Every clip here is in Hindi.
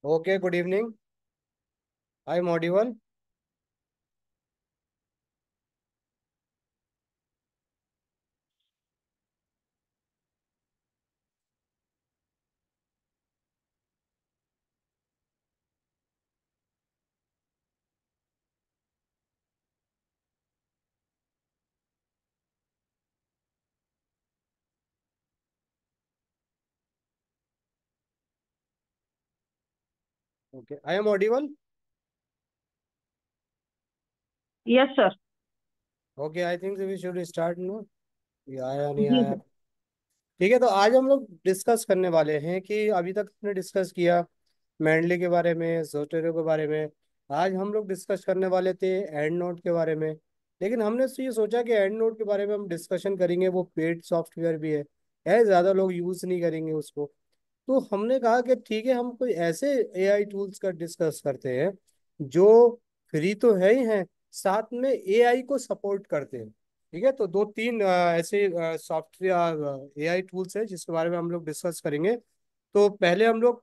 Okay, good evening. I'm audible. Okay, I am audible. Yes sir. Okay, I think we should start now. ये आया नहीं जी आया। सर। ठीक है, तो आज हम लोग डिस्कस करने वाले हैं कि अभी तक हमने डिस्कस किया मैंडली के बारे में, जोटेरो के बारे में। आज हम लोग डिस्कस करने वाले थे एंड नोट के बारे में। लेकिन हमने तो ये सोचा कि एंड नोट के बारे में हम डिस्कशन करेंगे, वो पेड सॉफ्टवेयर भी है ज़्यादा लोग यूज़ नहीं करेंगे उसको। तो हमने कहा कि ठीक है, हम कोई ऐसे एआई टूल्स का डिस्कस करते हैं जो फ्री तो है ही हैं, साथ में एआई को सपोर्ट करते हैं। ठीक है, तो दो तीन ऐसे सॉफ्टवेयर एआई टूल्स हैं जिसके बारे में हम लोग डिस्कस करेंगे। तो पहले हम लोग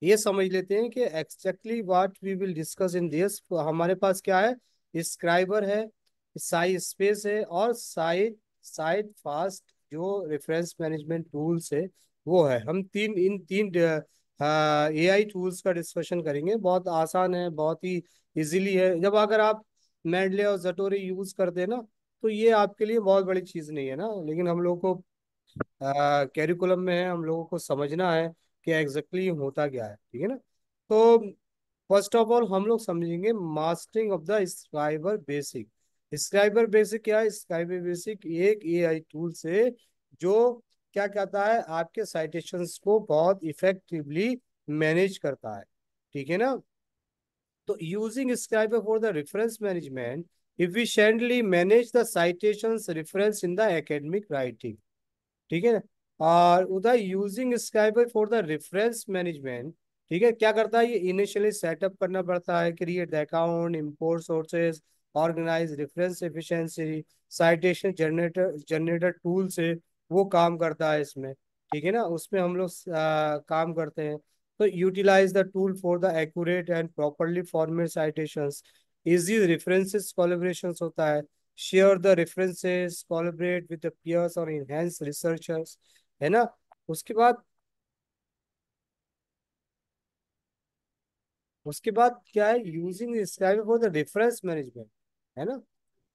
ये समझ लेते हैं कि exactly what we will discuss in this. हमारे पास क्या है, स्क्राइबर है, साई स्पेस है, और साइड फास्ट जो रेफरेंस मैनेजमेंट टूल्स है वो है। हम इन तीन एआई टूल्स का डिस्कशन करेंगे। बहुत आसान है, बहुत ही इजीली है। जब अगर आप मेडले और जटोरी यूज करते हैं ना, तो ये आपके लिए बहुत बड़ी चीज नहीं है ना। लेकिन हम लोग को कैरिकुलम में है, हम लोगों को समझना है कि एग्जैक्टली होता क्या है। ठीक है ना। तो फर्स्ट ऑफ ऑल हम लोग समझेंगे mastering of the scriber basic. Scriber basic क्या है? स्क्राइबर बेसिक एक एआई टूल से जो क्या कहता है, आपके साइटेशंस को बहुत इफेक्टिवली मैनेज करता है। ठीक है ना। तो using scriber for the reference management efficiently manage the citations reference in the academic writing। ठीक है ना। और उधर using scriber for the reference management, ठीक है, क्या करता है, ये इनिशियली सेटअप करना पड़ता है, create the account, import sources, organise reference efficiency, citation generator generator tool से वो काम करता है इसमें। ठीक है ना, उसमें हम लोग काम करते हैं। तो utilise the tool for the accurate and properly format citations, easy references collaborations होता है, share the references, collaborate with the peers और enhance researchers, है ना। उसके बाद उसके बाद क्या है, using scriber for the reference management, है ना।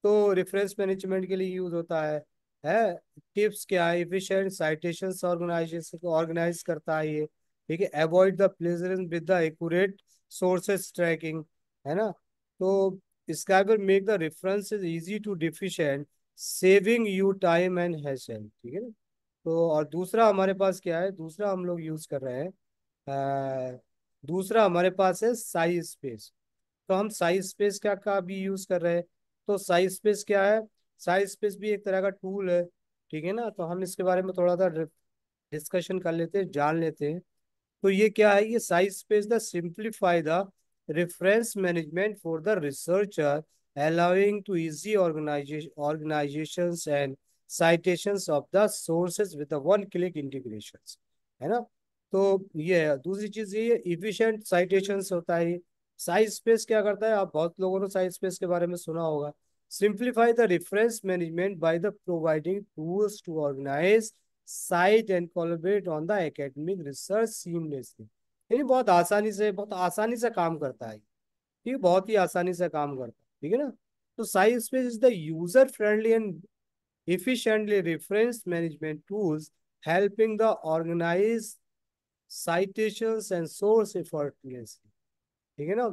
तो रेफरेंस मैनेजमेंट के लिए यूज होता है टिप्स क्या है, एफिशिएंट साइटेशंस ऑर्गेनाइजेशन को ऑर्गेनाइज करता है ये। ठीक है, avoid the plagiarism with the accurate sources tracking, है ना। तो Scribbr make the references easy to deficient, saving you time and hassle. ठीक है ना। तो और दूसरा हमारे पास क्या है, दूसरा हम लोग यूज कर रहे हैं, दूसरा हमारे पास है साइज स्पेस। तो हम साइज स्पेस क्या का भी यूज कर रहे हैं। तो साइज स्पेस क्या है, साइज स्पेस भी एक तरह का टूल है। ठीक है ना, तो हम इसके बारे में थोड़ा सा डिस्कशन कर लेते हैं, जान लेते हैं। तो ये क्या है, ये size space the simplify the reference management for the researcher, allowing to easy organizations and citations of the sources with the one click integrations, है ना। तो ये है, दूसरी चीज ये इफिशिएंट साइटेशंस होता है। साइज स्पेस क्या करता है, आप बहुत लोगों ने साइज स्पेस के बारे में सुना होगा। Simplify the reference management by the providing tools to organise cite and collaborate on the academic research seamlessly. यानी बहुत आसानी से काम करता है। ठीक है, बहुत ही आसानी से काम करता है। ठीक है ना। तो size space is the user friendly and efficiently reference management tools, helping the organize citations and source effortlessly। ठीक है ना।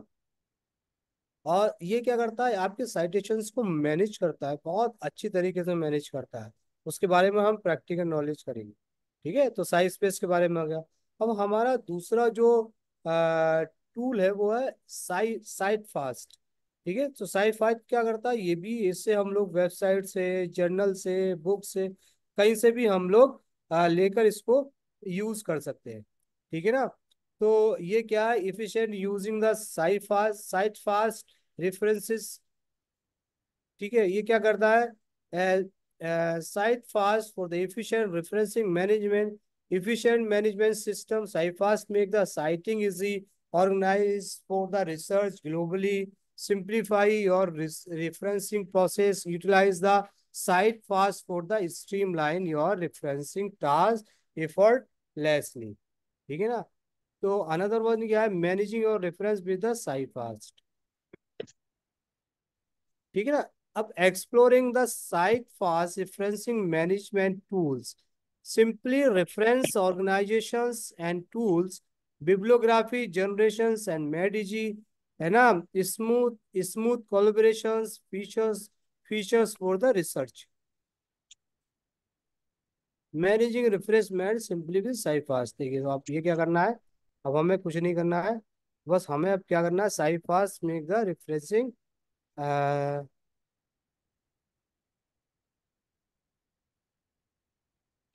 और ये क्या करता है, आपके साइटेशंस को मैनेज करता है, बहुत अच्छी तरीके से मैनेज करता है। उसके बारे में हम प्रैक्टिकल नॉलेज करेंगे। ठीक है, तो साइज स्पेस के बारे में आ गया। अब हमारा दूसरा जो टूल है वो है साइट फास्ट। ठीक है, तो साइट फास्ट क्या करता है, ये भी इससे हम लोग वेबसाइट से, जर्नल से, बुक से, कहीं से भी हम लोग लेकर इसको यूज कर सकते हैं। ठीक है ना। तो ये क्या है, efficient using the site fast references. ठीक है, ये क्या करता है, site fast for the efficient referencing management, efficient management system. SciFast make the citing easy, organize for the research globally, simplify your referencing process, utilize the cite fast for the streamline your referencing task effortlessly. ठीक है ना? तो अनदर वन क्या है, managing your reference with the SciFast. ठीक है ना? अब exploring the site fast referencing management tools, simply reference organisations and tools, bibliography generations and मेडिजी, है ना? Smooth smooth collaborations, features features for the research, managing refreshment simply with site fast. देखिए, तो आप ये क्या करना है, अब हमें कुछ नहीं करना है, बस हमें अब क्या करना है, site fast make the refreshing.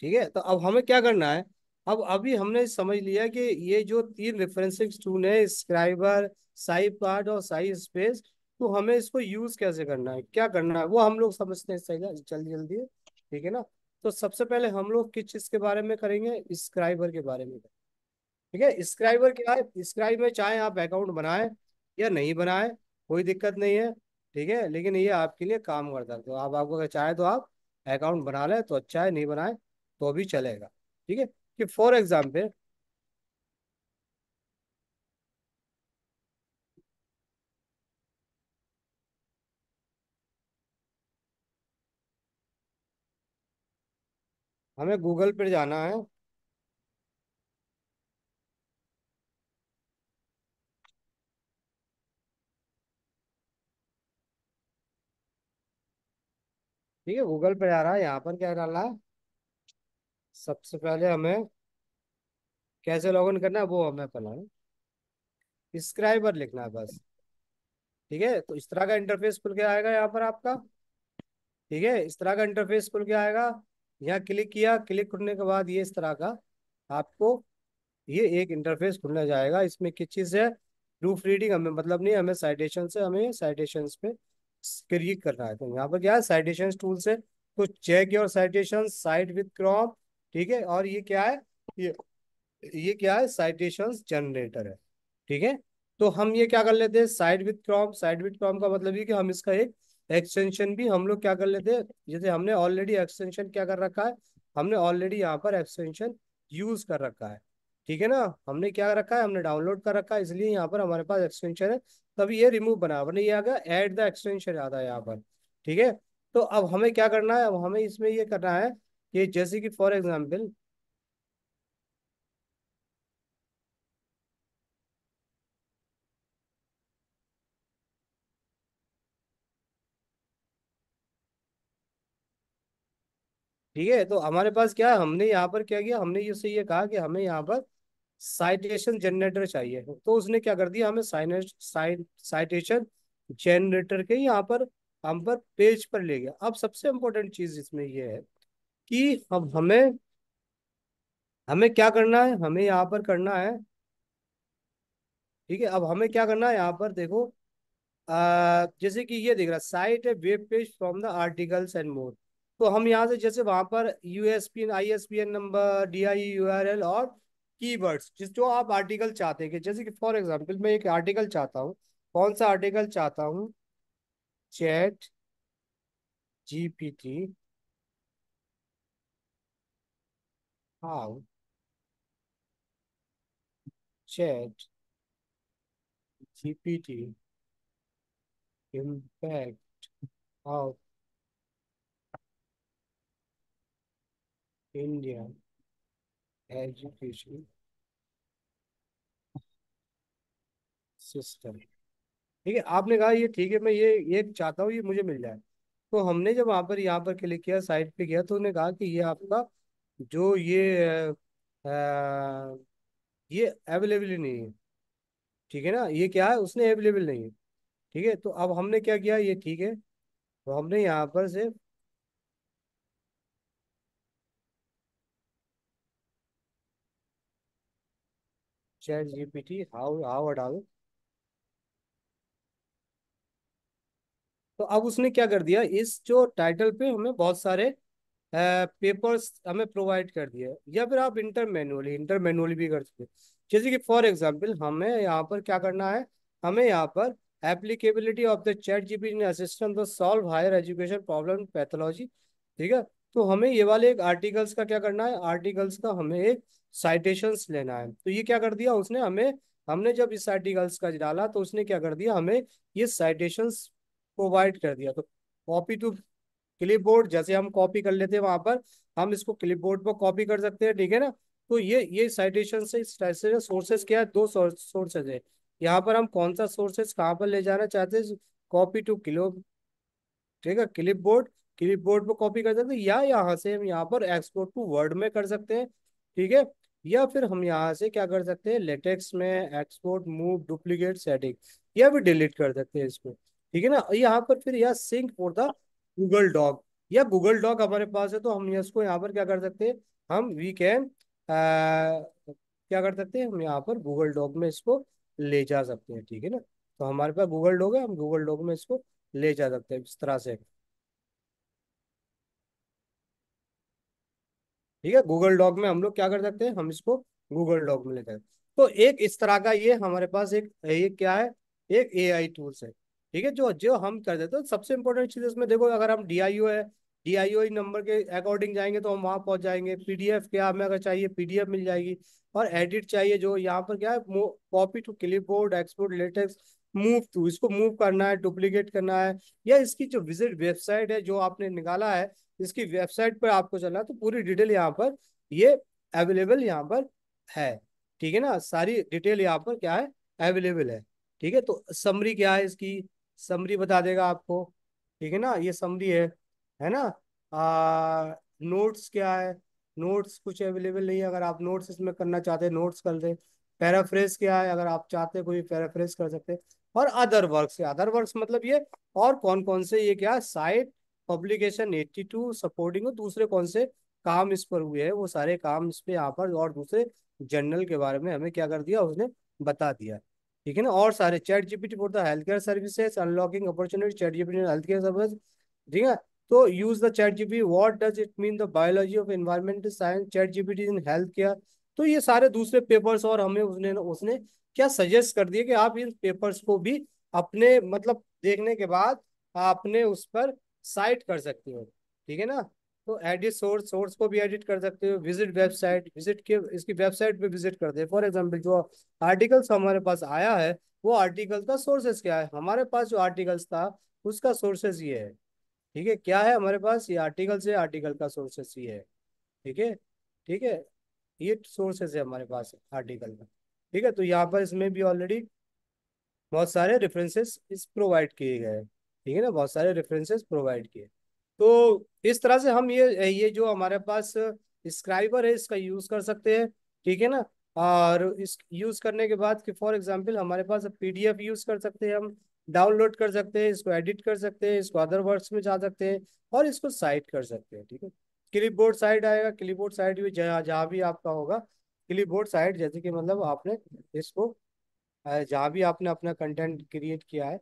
ठीक है, तो अब हमें क्या करना है, अब अभी हमने समझ लिया कि ये जो तीन रेफरेंसिंग टूल है, स्क्राइबर, साई पार्ट और साई स्पेस, तो हमें इसको यूज कैसे करना है, क्या करना है, वो हम लोग समझते हैं. सही है, जल्दी जल्दी. ठीक है ना? तो सबसे पहले हम लोग किस चीज के बारे में करेंगे, स्क्राइबर के बारे में. ठीक है, स्क्राइबर क्या है, स्क्राइब में चाहे आप अकाउंट बनाए या नहीं बनाए, कोई दिक्कत नहीं है. ठीक है, लेकिन ये आपके लिए काम करता है, तो आप आपको अगर चाहे तो आप अकाउंट बना लें तो अच्छा है, नहीं बनाए तो भी चलेगा. ठीक है, कि फॉर एग्जाम्पल हमें गूगल पर जाना है. ठीक है, गूगल पे जा रहा है, यहाँ पर क्या डालना है, सबसे पहले हमें कैसे लॉगिन करना है वो हमें पता है, स्क्राइबर लिखना है बस. ठीक है, तो इस तरह का इंटरफेस खुल के आएगा यहाँ पर आपका. ठीक है, इस तरह का इंटरफेस खुल के आएगा. यहाँ क्लिक किया, क्लिक करने के बाद ये इस तरह का आपको ये एक इंटरफेस खुलने जाएगा. इसमें किस चीज़ है, प्रूफ रीडिंग हमें मतलब नहीं, हमें साइटेशन से, हमें साइटेशन पे क्लिक करना है. तो यहाँ पर क्या है, साइटेशन टूल से, तो check your citation cite with Chrome. ठीक है, और ये क्या है, ये ये क्या है, साइटेशंस जनरेटर है. ठीक है, तो हम ये क्या कर लेते हैं, site with Chrome. Site with Chrome का मतलब ये कि हम इसका एक एक्सटेंशन भी हम लोग क्या कर लेते हैं, जैसे हमने ऑलरेडी एक्सटेंशन क्या कर रखा है, हमने ऑलरेडी यहाँ पर एक्सटेंशन यूज कर रखा है. ठीक है ना, हमने क्या कर रखा है, हमने डाउनलोड कर रखा है, इसलिए यहाँ पर हमारे पास एक्सटेंशन है. तभी ये रिमूव बना, वरना ये आ गया ऐड द एक्सटेंशन आता है यहाँ पर. ठीक है, तो अब हमें क्या करना है, अब हमें इसमें ये करना है कि जैसे कि फॉर एग्जाम्पल, ठीक है, तो हमारे पास क्या है, हमने यहाँ पर क्या किया, हमने इससे ये कहा कि हमें यहाँ पर साइटेशन जनरेटर चाहिए, तो उसने क्या कर दिया, हमें साइटेशन जनरेटर के यहाँ पर हम पर पेज पर ले गया. अब सबसे इम्पोर्टेंट चीज इसमें ये है कि हम हमें हमें क्या करना है, हमें यहाँ पर करना है. ठीक है, अब हमें क्या करना है, यहाँ पर देखो, जैसे कि ये दिख रहा है, साइट है web page from the articles and more. तो हम यहाँ से जैसे वहां पर यूएसपीएन, आईएसपीएन नंबर, डीआई यूआरएल और कीवर्ड्स, जिस जो आप आर्टिकल चाहते हैं, कि जैसे कि फॉर एग्जांपल मैं एक आर्टिकल चाहता हूँ, कौन सा आर्टिकल चाहता हूँ, chat GPT how chat GPT impact of India education system. ठीक है, आपने कहा ये ठीक है, मैं ये चाहता हूँ, ये मुझे मिल जाए. तो हमने जब वहां पर यहाँ पर क्लिक किया, साइट पे किया, तो उन्होंने कहा कि ये आपका जो ये अवेलेबल ही नहीं है. ठीक है ना, ये क्या है, उसने अवेलेबल नहीं है. ठीक है, तो अब हमने क्या किया, ये ठीक है, तो हमने यहाँ पर से चैट जीपीटी हाउ हाउ हटाओ. तो अब उसने क्या कर दिया, इस जो टाइटल पे हमें बहुत सारे पेपर्स हमें प्रोवाइड कर दिए, या फिर आप इंटर मैनुअली भी कर सकते हैं। जैसे कि फॉर एग्जांपल हमें यहाँ पर क्या करना है, हमें यहाँ पर applicability of the chat GPT assistant to solve higher education problem pathology, ठीक है। तो हमें ये वाले एक आर्टिकल्स का क्या करना है, आर्टिकल्स का हमें एक साइटेशंस लेना है। तो ये क्या कर दिया उसने हमें, हमने जब इस आर्टिकल्स का डाला तो उसने क्या कर दिया, हमें ये साइटेशंस प्रोवाइड कर दिया। तो कॉपी टू क्लिपबोर्ड, जैसे हम कॉपी कर लेते हैं वहां पर, हम इसको क्लिपबोर्ड पर कॉपी कर सकते हैं, ठीक है ना। तो ये साइटेशन से सोर्सेस क्या है, दो सोर्सेज है। यहाँ पर हम कौन सा सोर्सेज कहाँ पर ले जाना चाहते हैं, कॉपी टू किलो, ठीक है, क्लिपबोर्ड, क्लिपबोर्ड पर कॉपी कर सकते हैं, या यहाँ से हम यहाँ पर एक्सपोर्ट टू वर्ड में कर सकते हैं, ठीक है। या फिर हम यहाँ से क्या कर सकते हैं, लेटेक्स में एक्सपोर्ट मूव डुप्लीकेट सेटिंग, या फिर डिलीट कर सकते हैं इसको, ठीक है ना। यहाँ पर फिर यह sync for the Google doc, या गूगल डॉक हमारे पास है तो हम इसको यहाँ पर क्या कर सकते हैं, हम वी कैन क्या कर सकते हैं, हम यहाँ पर गूगल डॉक में इसको ले जा सकते हैं, ठीक है ना। तो हमारे पास गूगल डॉक है, हम गूगल डॉक में इसको ले जा सकते हैं इस तरह से, ठीक है। गूगल डॉक में हम लोग क्या कर सकते हैं, हम इसको गूगल डॉक में लेते हैं। तो एक इस तरह का ये हमारे पास एक ये क्या है, एक एआई टूल्स है, ठीक है, जो जो हम कर देते हैं। तो सबसे इंपॉर्टेंट चीज इसमें देखो, अगर हम डीआईओ है, डीआईओ नंबर के अकॉर्डिंग जाएंगे तो हम वहां पहुंच जाएंगे। पीडीएफ क्या हमें अगर चाहिए पीडीएफ मिल जाएगी, और एडिट चाहिए जो यहाँ पर क्या है, copy to clipboard export latex move to, इसको मूव करना है, डुप्लीकेट करना है, या इसकी जो विजिट वेबसाइट है जो आपने निकाला है, इसकी वेबसाइट पर आपको चलना है, तो पूरी डिटेल यहाँ पर ये अवेलेबल यहाँ पर है, ठीक है ना। सारी डिटेल यहाँ पर क्या है, अवेलेबल है, ठीक है। तो समरी क्या है इसकी, समरी बता देगा आपको, ठीक है ना, ये समरी है ना। नोट्स क्या है, नोट्स कुछ अवेलेबल नहीं है, अगर आप नोट्स इसमें करना चाहते हैं नोट्स कर दे। पैराफ्रेज क्या है, अगर आप चाहते हैं कोई पैराफ्रेज कर सकते हैं। और अदर वर्क्स, अदर वर्क्स मतलब ये, और कौन कौन से ये क्या साइट पब्लिकेशन 82 सपोर्टिंग, दूसरे कौन से काम इस पर हुए हैं, वो सारे काम इस पे यहाँ पर, और दूसरे जर्नल के बारे में हमें क्या कर दिया उसने, बता दिया, ठीक है ना। और सारे chat GPT for the health care services unlocking opportunity, chat GPT health care service, ठीक है। तो use the chat GPT, what does it mean the biology of environmental science chat GPT in health care. तो ये सारे दूसरे पेपर्स, और हमें उसने उसने क्या सजेस्ट कर दिया कि आप इन पेपर्स को भी अपने मतलब देखने के बाद आपने उस पर साइट कर सकते हो, ठीक है ना। तो एडिट सोर्स, सोर्स को भी एडिट कर सकते हो, विजिट वेबसाइट, विजिट के इसकी वेबसाइट पे विजिट कर दे। फॉर एग्जांपल जो आर्टिकल्स हमारे पास आया है, वो आर्टिकल का सोर्सेस क्या है, हमारे पास जो आर्टिकल्स था उसका सोर्सेस ये है, ठीक है। क्या है हमारे पास, ये आर्टिकल से, आर्टिकल का सोर्सेस ये है, ठीक है, ठीक है। ये सोर्सेस है हमारे पास आर्टिकल का, ठीक है। तो यहाँ पर इसमें भी ऑलरेडी बहुत सारे रेफरेंसेस इस प्रोवाइड किए गए हैं, ठीक है ना, बहुत सारे रेफरेंसेस प्रोवाइड किए। तो इस तरह से हम ये जो हमारे पास स्क्राइबर है इसका यूज कर सकते हैं, ठीक है ना। और इस यूज करने के बाद कि फॉर एग्जांपल हमारे पास पीडीएफ यूज कर सकते हैं, हम डाउनलोड कर सकते हैं, इसको एडिट कर सकते हैं, इसको अदर वर्ड्स में जा सकते हैं, और इसको साइट कर सकते हैं, ठीक है। क्लिपबोर्ड साइट आएगा, क्लिपबोर्ड साइट भी जहाँ जहाँ भी आपका होगा क्लिपबोर्ड साइट, जैसे कि मतलब आपने इसको जहाँ भी आपने अपना कंटेंट क्रिएट किया है,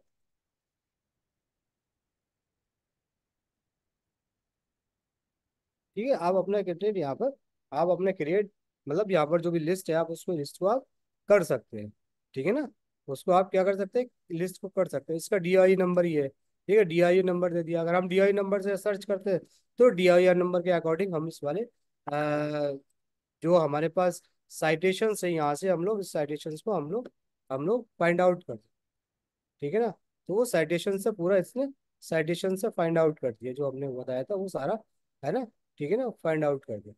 ठीक है, आप अपना क्रिएट यहाँ पर, आप अपने क्रिएट मतलब यहाँ पर जो भी लिस्ट है आप उसको लिस्ट को आप कर सकते हैं, ठीक है ना। उसको आप क्या कर सकते हैं, लिस्ट को कर सकते हैं। इसका डीआई नंबर ही है, ठीक है, डीआई नंबर दे दिया। अगर हम डीआई नंबर से सर्च करते हैं तो डीआई नंबर के अकॉर्डिंग हम इस वाले जो हमारे पास साइटेशन है यहाँ से हम लोग इस साइटेशन को हम लोग फाइंड आउट करते हैं, ठीक है ना। तो वो साइटेशन से पूरा इसने साइटेशन से फाइंड आउट कर दिया, जो हमने बताया था वो सारा, है ना, ठीक है ना, फाइंड आउट कर दिया।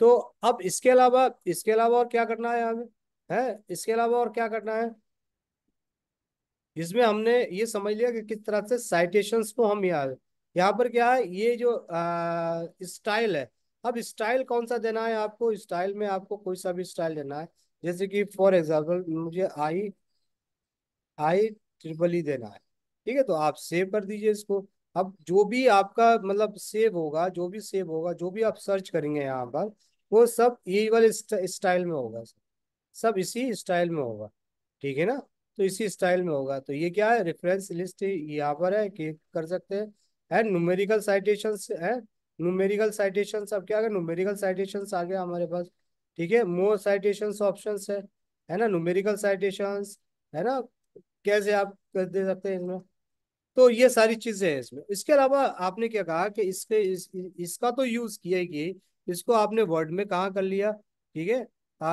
तो अब इसके अलावा और क्या करना है हमें, है इसके अलावा और क्या करना है, इसमें हमने ये समझ लिया कि किस तरह से साइटेशंस को हम यहाँ पर क्या है, ये जो स्टाइल है। अब स्टाइल कौन सा देना है आपको, स्टाइल में आपको कोई सा भी स्टाइल देना है। जैसे कि फॉर एग्जांपल मुझे आई आई ट्रिपल ई देना है, ठीक है। तो आप सेव कर दीजिए इसको। अब जो भी आपका मतलब सेव होगा, जो भी सेव होगा, जो भी आप सर्च करेंगे यहाँ पर, वो सब यही वाले स्टाइल में होगा, सब इसी स्टाइल में होगा, ठीक है ना। तो इसी स्टाइल में होगा। तो ये क्या है, रेफरेंस लिस्ट यहाँ पर है कि कर सकते हैं, एंड न्यूमेरिकल साइटेशंस है, न्यूमेरिकल साइटेशंस, अब क्या आ गया, न्यूमेरिकल साइटेशंस आ गया हमारे पास। ठीक है, मोर साइटेशंस ऑप्शंस है ना, न्यूमेरिकल साइटेशंस, है ना, कैसे आप कर दे सकते हैं इसमें। तो ये सारी चीजें हैं इसमें। इसके अलावा आपने क्या कहा कि इसका तो यूज किया ही कि इसको आपने वर्ड में कहाँ कर लिया। ठीक है,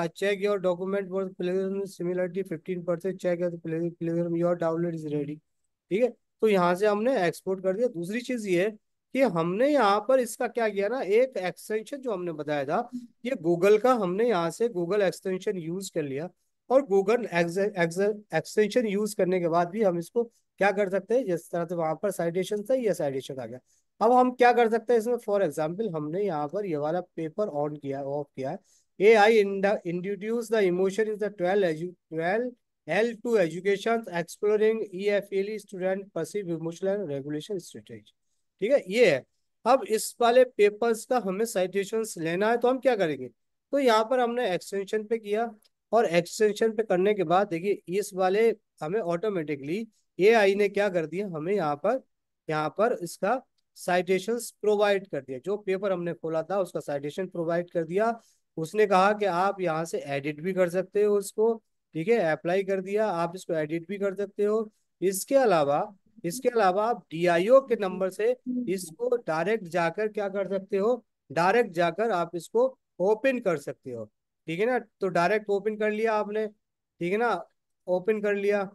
check your document for plagiarism similarity 15%, check plagiarism your download is ready. ठीक है, तो यहाँ से हमने एक्सपोर्ट कर दिया। दूसरी चीज ये है कि हमने यहाँ पर इसका क्या किया ना, एक एक्सटेंशन जो हमने बताया था, ये गूगल का, हमने यहाँ से गूगल एक्सटेंशन यूज कर लिया। और गूगल एक्सटेंशन यूज करने के बाद भी हम इसको क्या कर सकते हैं, जिस तरह से वहां पर साइटेशन था, ये साइटेशन आ गया। अब हम क्या कर सकते हैं इसमें, फॉर एग्जाम्पल हमने यहाँ पर ये वाला पेपर ऑन किया, ऑफ किया है। A I introduce the emotion is the 12 L2 education exploring EFLE student perceive emotional regulation strategy. ठीक है, ये है। अब इस वाले पेपर्स का हमें साइटेशंस लेना है, तो हम क्या करेंगे, तो यहाँ पर हमने एक्सटेंशन पे किया। और एक्सटेंशन पे करने के बाद देखिए इस वाले हमें ऑटोमेटिकली AI ने क्या कर दिया, हमें यहाँ पर इसका साइटेशंस प्रोवाइड कर दिया। जो पेपर हमने खोला था उसका साइटेशन प्रोवाइड कर दिया। उसने कहा कि आप यहाँ से एडिट भी कर सकते हो उसको। ठीक है, अप्लाई कर दिया, आप इसको एडिट भी कर सकते हो। इसके अलावा इसके अलावा आप DIO के नंबर से इसको डायरेक्ट जाकर क्या कर सकते हो, डायरेक्ट जाकर आप इसको ओपन कर सकते हो। ठीक है ना, तो डायरेक्ट ओपन कर लिया आपने। ठीक है ना, ओपन कर लिया।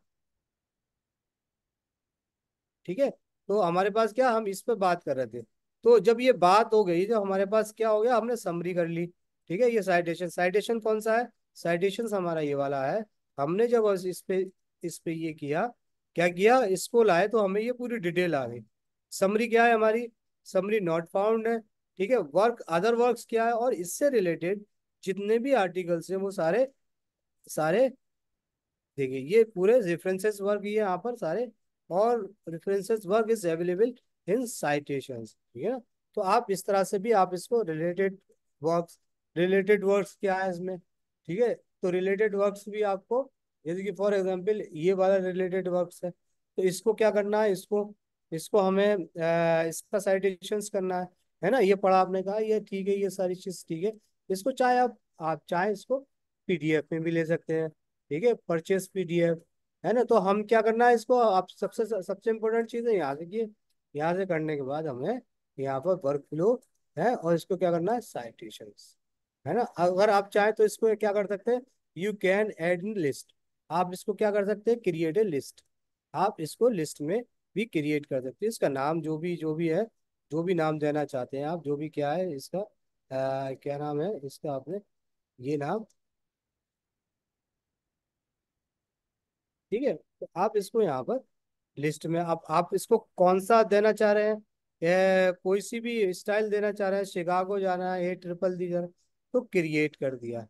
ठीक है, तो हमारे पास क्या, हम इस पर बात कर रहे थे। तो जब ये बात हो गई, जब हमारे पास क्या हो गया, हमने समरी कर ली। ठीक है, ये साइटेशन कौन सा है, साइटेशन हमारा ये वाला है। हमने जब इस पे ये किया, क्या किया, इसको लाए तो हमें ये पूरी डिटेल आ गई। समरी क्या है हमारी, समरी नॉट फाउंड है। ठीक है, वर्क अदर वर्क्स क्या है, और इससे रिलेटेड जितने भी आर्टिकल्स हैं वो सारे सारे देखिए, ये पूरे रेफरेंसेस वर्क ये यहाँ पर सारे। और references work is available in citations. ठीक है ना, तो आप इस तरह से भी आप इसको रिलेटेड वर्क्स क्या है इसमें। ठीक है, तो रिलेटेड वर्क्स भी आपको, जैसे कि फॉर एग्जांपल ये वाला रिलेटेड वर्क्स है, तो इसको क्या करना है, इसको इसको हमें इसका साइटेशंस करना है ना। ये पढ़ा आपने, कहा ये ठीक है, ये सारी चीज ठीक है। इसको चाहे आप चाहे इसको PDF में भी ले सकते हैं। ठीक है, परचेस PDF, है ना। तो हम क्या करना है इसको, आप सबसे सबसे इम्पोर्टेंट चीज़ है यहाँ से कि यहाँ से करने के बाद हमें यहाँ पर वर्क फ्लो है, और इसको क्या करना है, साइटेशंस, है ना। अगर आप चाहें तो इसको क्या कर सकते हैं, you can add in list. आप इसको क्या कर सकते हैं, क्रिएट ए लिस्ट। आप इसको लिस्ट में भी क्रिएट कर सकते हैं। इसका नाम जो भी है, जो भी नाम देना चाहते हैं आप, जो भी क्या है इसका, क्या नाम है इसका, आपने ये नाम। ठीक है, तो आप इसको यहाँ पर लिस्ट में आप इसको कौन सा देना चाह रहे हैं, कोई सी भी स्टाइल देना चाह रहे हैं, शिकागो जाना है, ADDD जाना है, तो क्रिएट कर दिया।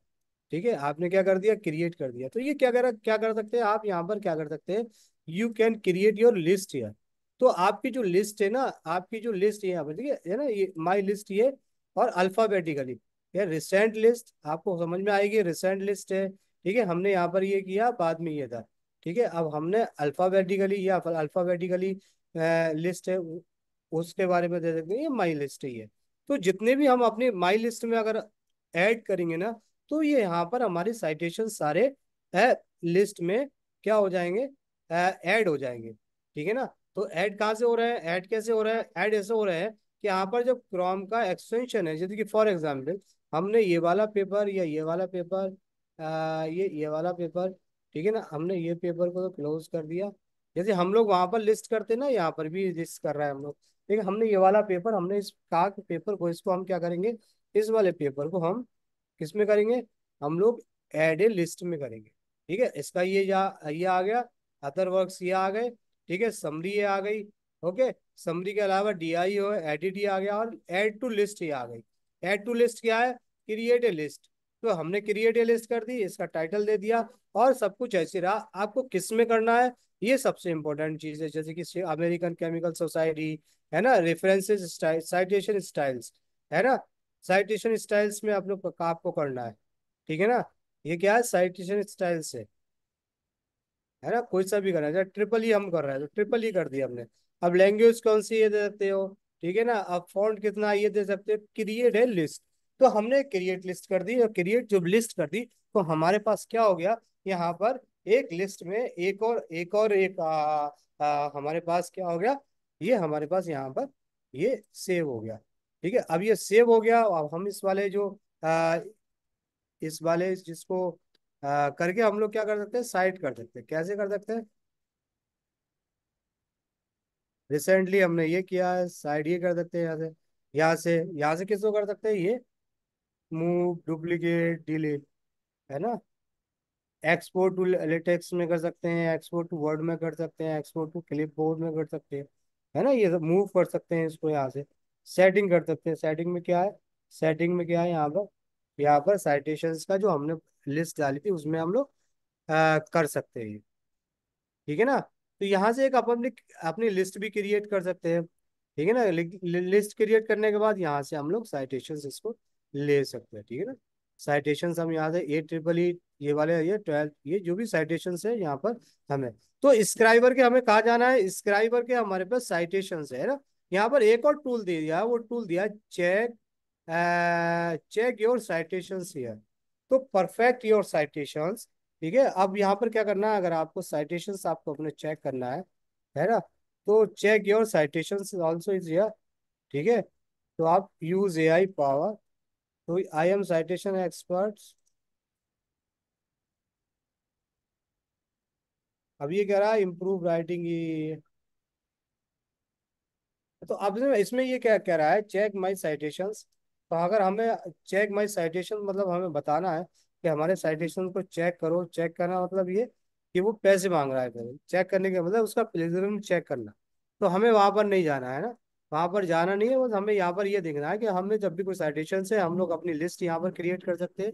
ठीक है, आपने क्या कर दिया, क्रिएट कर दिया। तो ये क्या कर सकते हैं आप, यहाँ पर क्या कर सकते हैं, you can create your list here. तो आपकी जो लिस्ट है ना, आपकी जो लिस्ट है यहाँ पर, ठीक है ना, ये माई लिस्ट ये, और अल्फाबेटिकली ये रिसेंट लिस्ट आपको समझ में आएगी, रिसेंट लिस्ट है। ठीक है, हमने यहाँ पर ये किया, बाद में ये था। ठीक है, अब हमने अल्फाबेटिकली या अल्फाबेटिकली लिस्ट है उसके बारे में दे सकते हैं, ये माई लिस्ट है ये। तो जितने भी हम अपनी माई लिस्ट में अगर ऐड करेंगे ना, तो ये यहाँ पर हमारे साइटेशन सारे लिस्ट में क्या हो जाएंगे, ऐड हो जाएंगे। ठीक है ना, तो ऐड कहाँ से हो रहे हैं, ऐड कैसे हो रहे हैं, ऐड ऐसे हो रहे हैं कि यहाँ पर जो क्रोम का एक्सटेंशन है, जैसे कि फॉर एग्जांपल हमने ये वाला पेपर या ये वाला पेपर, ये वाला पेपर, ठीक है ना, हमने ये पेपर को तो क्लोज कर दिया। जैसे हम लोग वहां पर लिस्ट करते ना, यहाँ पर भी लिस्ट कर रहे हैं हम लोग। ठीक है, हमने ये वाला पेपर, हमने इस कहा कि पेपर को, इसको हम क्या करेंगे, इस वाले पेपर को हम किस में करेंगे, हम लोग ऐड ए लिस्ट में करेंगे। ठीक है, इसका ये आ गया, अदर वर्क्स ये आ गए। ठीक है, समरी ये आ गई। ओके, समरी के अलावा DIO है, एडिट ये आ गया, और ऐड टू लिस्ट ये आ गई। ऐड टू लिस्ट क्या है, क्रिएट ए लिस्ट। तो हमने क्रिएट ए लिस्ट कर दी, इसका टाइटल दे दिया, और सब कुछ ऐसे रहा। आपको किस में करना है, ये सबसे इंपॉर्टेंट चीज है, जैसे कि अमेरिकन केमिकल सोसाइटी, है ना, रेफरेंसेस स्टाइल, साइटेशन स्टाइल्स, है ना, साइटेशन स्टाइल्स में आप लोग का आपको करना है। ठीक है ना, ये क्या है, साइटेशन स्टाइल्स है ना, कोई सा भी करना है। ट्रिपल ही हम कर रहे हैं, तो ट्रिपल ही कर दिया हमने। अब लैंग्वेज कौन सी ये दे सकते हो। ठीक है ना। अब फॉन्ट कितना ये दे सकते हैं, क्रिएट है लिस्ट। तो हमने क्रिएट लिस्ट कर दी, और क्रिएट जब लिस्ट कर दी तो हमारे पास क्या हो गया, यहाँ पर एक लिस्ट में एक हमारे पास क्या हो गया, ये हमारे पास यहाँ पर ये सेव हो गया। ठीक है, अब ये सेव हो गया। अब हम इस वाले जो आ, इस वाले जिसको करके हम लोग क्या कर सकते हैं, साइट कर सकते हैं। कैसे कर सकते हैं, रिसेंटली हमने ये किया है, साइड ये कर सकते हैं यहाँ से। यहाँ से किसको कर सकते हैं, ये मूव डुप्लीकेट डिलीट, है ना। एक्सपोर्ट टू लेटेक्स में कर सकते हैं, एक्सपोर्ट टू वर्ड में कर सकते हैं, एक्सपोर्ट टू क्लिपबोर्ड में कर सकते हैं, है ना। ये सब मूव कर सकते हैं इसको यहाँ से। सेटिंग कर सकते हैं, सेटिंग में क्या है, सेटिंग में क्या है यहाँ पर साइटेशंस का जो हमने लिस्ट डाली थी उसमें हम लोग कर सकते हैं। ठीक है ना। तो यहाँ से एक अपन अपनी लिस्ट भी क्रिएट कर सकते हैं। ठीक है ना। लिस्ट क्रिएट करने के बाद यहाँ से हम लोग साइटेशंस इसको ले सकते हैं। ठीक है ना। साइटेशंस हम यहाँ से ए ये वाले, ये 12, ये जो भी साइटेशंस है यहाँ पर हमें। तो स्क्राइबर के हमें कहाँ जाना है, स्क्राइबर के हमारे पास साइटेशंस है ना। यहाँ पर एक और टूल दे दिया है, वो टूल दिया check, check your citations here. तो परफेक्ट योर साइटेशंस। ठीक है, अब यहाँ पर क्या करना है, अगर आपको साइटेशंस आपको अपने चेक करना है ना, तो check your citations also is here. ठीक है, तो आप यूज एआई पावर, तो आई एम साइटेशन एक्सपर्ट। अब ये कह रहा है इम्प्रूव राइटिंग। तो अब इसमें ये क्या कह रहा है, चेक माई साइटेशंस। तो अगर हमें चेक माई साइटेशन मतलब हमें बताना है कि हमारे साइटेशन को चेक करो, चेक करना मतलब ये कि वो पैसे मांग रहा है, चेक करने का मतलब उसका प्लेजरिज्म चेक करना। तो हमें वहां पर नहीं जाना है ना, वहां पर जाना नहीं है। बस हमें यहाँ पर ये देखना है कि हमें जब भी कोई साइटेशन है हम लोग अपनी लिस्ट यहाँ पर क्रिएट कर सकते हैं।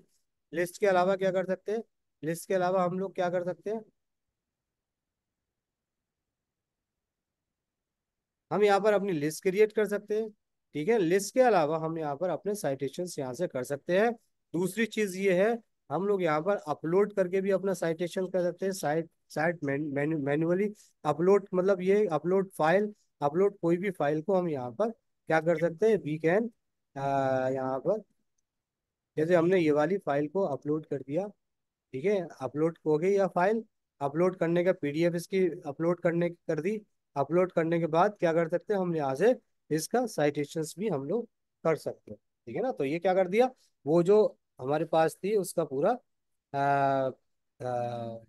लिस्ट के अलावा क्या कर सकते हैं, लिस्ट के अलावा हम लोग क्या कर सकते हैं, हम यहाँ पर अपनी लिस्ट क्रिएट कर सकते हैं। ठीक है, लिस्ट के अलावा हम यहाँ पर अपने साइटेशंस यहाँ से कर सकते हैं। दूसरी चीज ये है, हम लोग यहाँ पर अपलोड करके भी अपना साइटेशन कर सकते हैं। साइट साइट मैन्युअली अपलोड, मतलब ये अपलोड फाइल, अपलोड कोई भी फाइल को हम यहाँ पर क्या कर सकते हैं, वी कैन, यहाँ पर जैसे हमने ये वाली फाइल को अपलोड कर दिया। ठीक है, अपलोड हो गई या फाइल, अपलोड करने का पीडीएफ इसकी अपलोड करने कर दी। अपलोड करने के बाद क्या कर सकते हैं, हम यहाँ से इसका साइटेशंस भी हम लोग कर सकते हैं। ठीक है ना, तो ये क्या कर दिया, वो जो हमारे पास थी उसका पूरा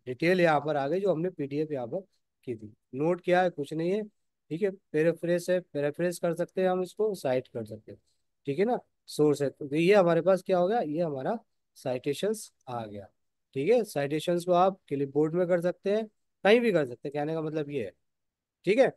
डिटेल यहाँ पर आ गई, जो हमने पीडीएफ यहाँ पर की थी। नोट क्या है, कुछ नहीं है। ठीक है, पैराफ्रेस है, पैराफ्रेस कर सकते हैं हम इसको, साइट कर सकते हैं। ठीक है ना। सोर्स है, तो ये हमारे पास क्या हो गया, ये हमारा साइटेशंस आ गया। ठीक है, साइटेशंस को आप क्लिपबोर्ड में कर सकते हैं, कहीं भी कर सकते हैं, कहने का मतलब ये है। ठीक है,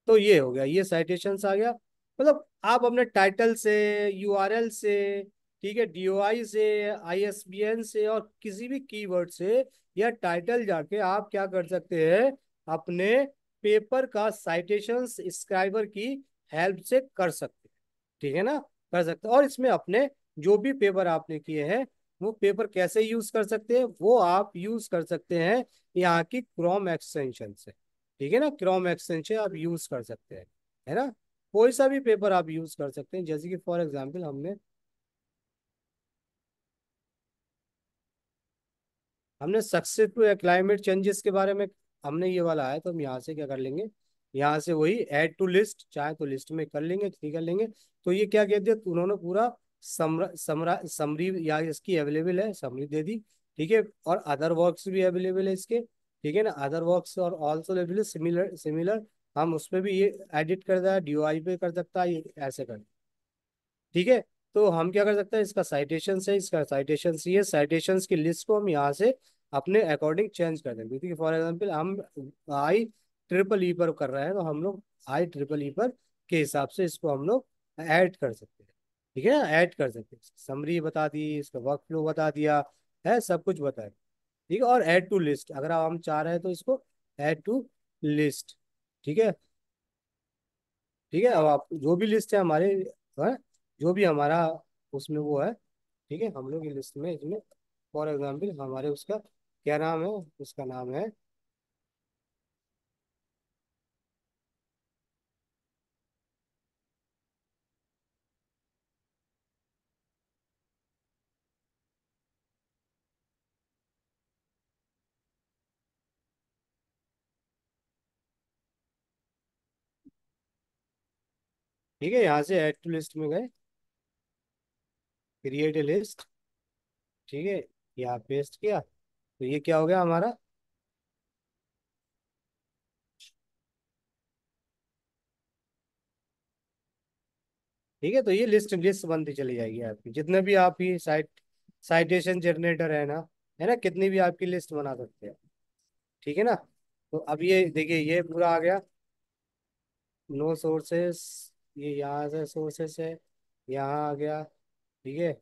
तो ये हो गया, ये साइटेशंस आ गया। मतलब आप अपने टाइटल से, यूआरएल से, ठीक है, डीओआई से, आईएसबीएन से, और किसी भी कीवर्ड से या टाइटल जाके आप क्या कर सकते हैं, अपने पेपर का साइटेशंस स्क्राइबर की हेल्प से कर सकते हैं। ठीक है ना, कर सकते हैं। और इसमें अपने जो भी पेपर आपने किए हैं, वो पेपर कैसे यूज कर सकते हैं, वो आप यूज कर सकते हैं यहाँ की क्रोम एक्सटेंशन से। ठीक है ना, क्रोम एक्सटेंशन आप यूज कर सकते हैं, है ना। कोई सा भी पेपर आप यूज कर सकते हैं, जैसे कि फॉर एग्जांपल हमने हमने सक्सेसफुल क्लाइमेट चेंजेस के बारे में हमने ये वाला है, तो हम यहाँ से क्या कर लेंगे, यहाँ से वही ऐड टू लिस्ट, चाहे तो लिस्ट में कर लेंगे, ठीक कर लेंगे। तो ये क्या कह दिया, तो उन्होंने पूरा समरी या इसकी अवेलेबल है, समरी दे दी। ठीक है, और अदर वर्क्स भी अवेलेबल है इसके। ठीक है ना, अदर वर्क्स और ऑल्सो अवेलेबल सिमिलर सिमिलर, हम उसमें भी ये एडिट कर रहा है, डीओआई पे कर सकता है, ये ऐसे कर। ठीक है, तो हम क्या कर सकते हैं, इसका साइटेशन है, इसका साइटेशन ये साइटेशन की लिस्ट को हम यहाँ से अपने अकॉर्डिंग चेंज कर देंगे। क्योंकि फॉर एग्जांपल हम आई ट्रिपल ई पर कर रहे हैं, तो हम लोग आई ट्रिपल ई पर के हिसाब से इसको हम लोग ऐड कर सकते हैं। ठीक है ना, ऐड कर सकते हैं, समरी बता दी, इसका वर्क फ्लो बता दिया है, सब कुछ बताया। ठीक है, और ऐड टू लिस्ट अगर हम चाह रहे हैं तो इसको ऐड टू लिस्ट। ठीक है। ठीक है, अब आप जो भी लिस्ट है हमारे, है, जो भी हमारा उसमें वो है। ठीक है, हम लोग की लिस्ट में इसमें फॉर एग्जांपल हमारे उसका क्या नाम है, उसका नाम है, ठीक है, यहाँ से ऐड टू लिस्ट में गए, क्रिएट ए लिस्ट। ठीक है, यहाँ पेस्ट किया, तो ये क्या हो गया हमारा। ठीक है, तो ये लिस्ट लिस्ट बनती चली जाएगी आपकी, जितने भी आप ही साइटेशन जनरेटर है ना, कितनी भी आपकी लिस्ट बना सकते हैं। ठीक है ना। तो अब ये देखिए, ये पूरा आ गया। नो सोर्सेस, ये यहाँ से सोर्सेस है, यहाँ आ गया। ठीक है,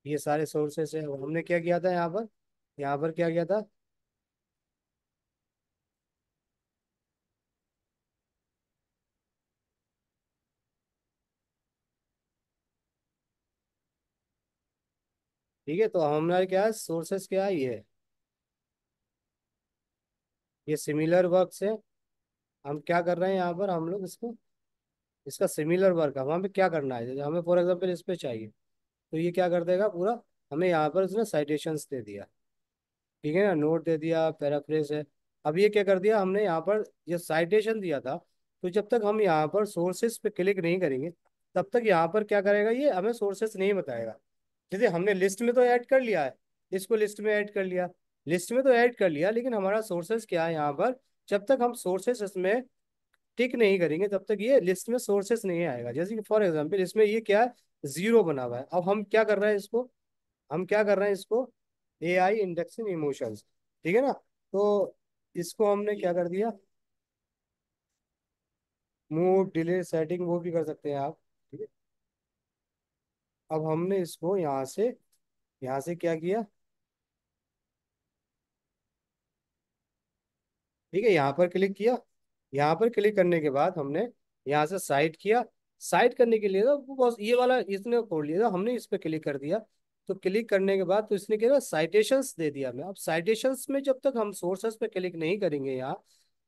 ये सारे सोर्सेस है। और हमने क्या किया था यहाँ पर क्या किया था। ठीक है, तो हमारे क्या है, सोर्सेस क्या है, ये सिमिलर वर्क से हम क्या कर रहे हैं यहाँ पर, हम लोग इसको, इसका सिमिलर वर्क है वहाँ पे क्या करना है। जैसे हमें फॉर एग्जाम्पल इस पे चाहिए, तो ये क्या कर देगा पूरा, हमें यहाँ पर उसने साइटेशंस दे दिया। ठीक है ना, नोट दे दिया, पैराफ्रेज है। अब ये क्या कर दिया हमने यहाँ पर, ये साइटेशन दिया था, तो जब तक हम यहाँ पर सोर्सेस पे क्लिक नहीं करेंगे, तब तक यहाँ पर क्या करेगा, ये हमें सोर्सेस नहीं बताएगा। जैसे हमने लिस्ट में तो ऐड कर लिया है, इसको लिस्ट में ऐड कर लिया, लिस्ट में तो ऐड कर लिया, लेकिन हमारा सोर्सेस क्या है यहाँ पर, जब तक हम सोर्सेस इसमें टिक नहीं करेंगे तब तक ये लिस्ट में सोर्सेस नहीं आएगा। जैसे कि फॉर एग्जांपल इसमें ये क्या है, जीरो बना हुआ है। अब हम क्या कर रहे हैं इसको, हम क्या कर रहे हैं इसको, AI इंडेक्सिंग इमोशंस। ठीक है ना। तो इसको हमने क्या कर दिया, मूव डिले सेटिंग वो भी कर सकते हैं आप। ठीक है, अब हमने इसको यहाँ से क्या किया। ठीक है, यहाँ पर क्लिक किया, यहाँ पर क्लिक करने के बाद हमने यहाँ से साइड किया। साइड करने के लिए ना वो बस ये वाला इसने खोल लिया था, हमने इस पर क्लिक कर दिया। तो क्लिक करने के बाद तो इसने क्या साइटेशंस दे दिया हमें। अब साइटेशंस में जब तक हम सोर्सेस पे क्लिक नहीं करेंगे यहाँ,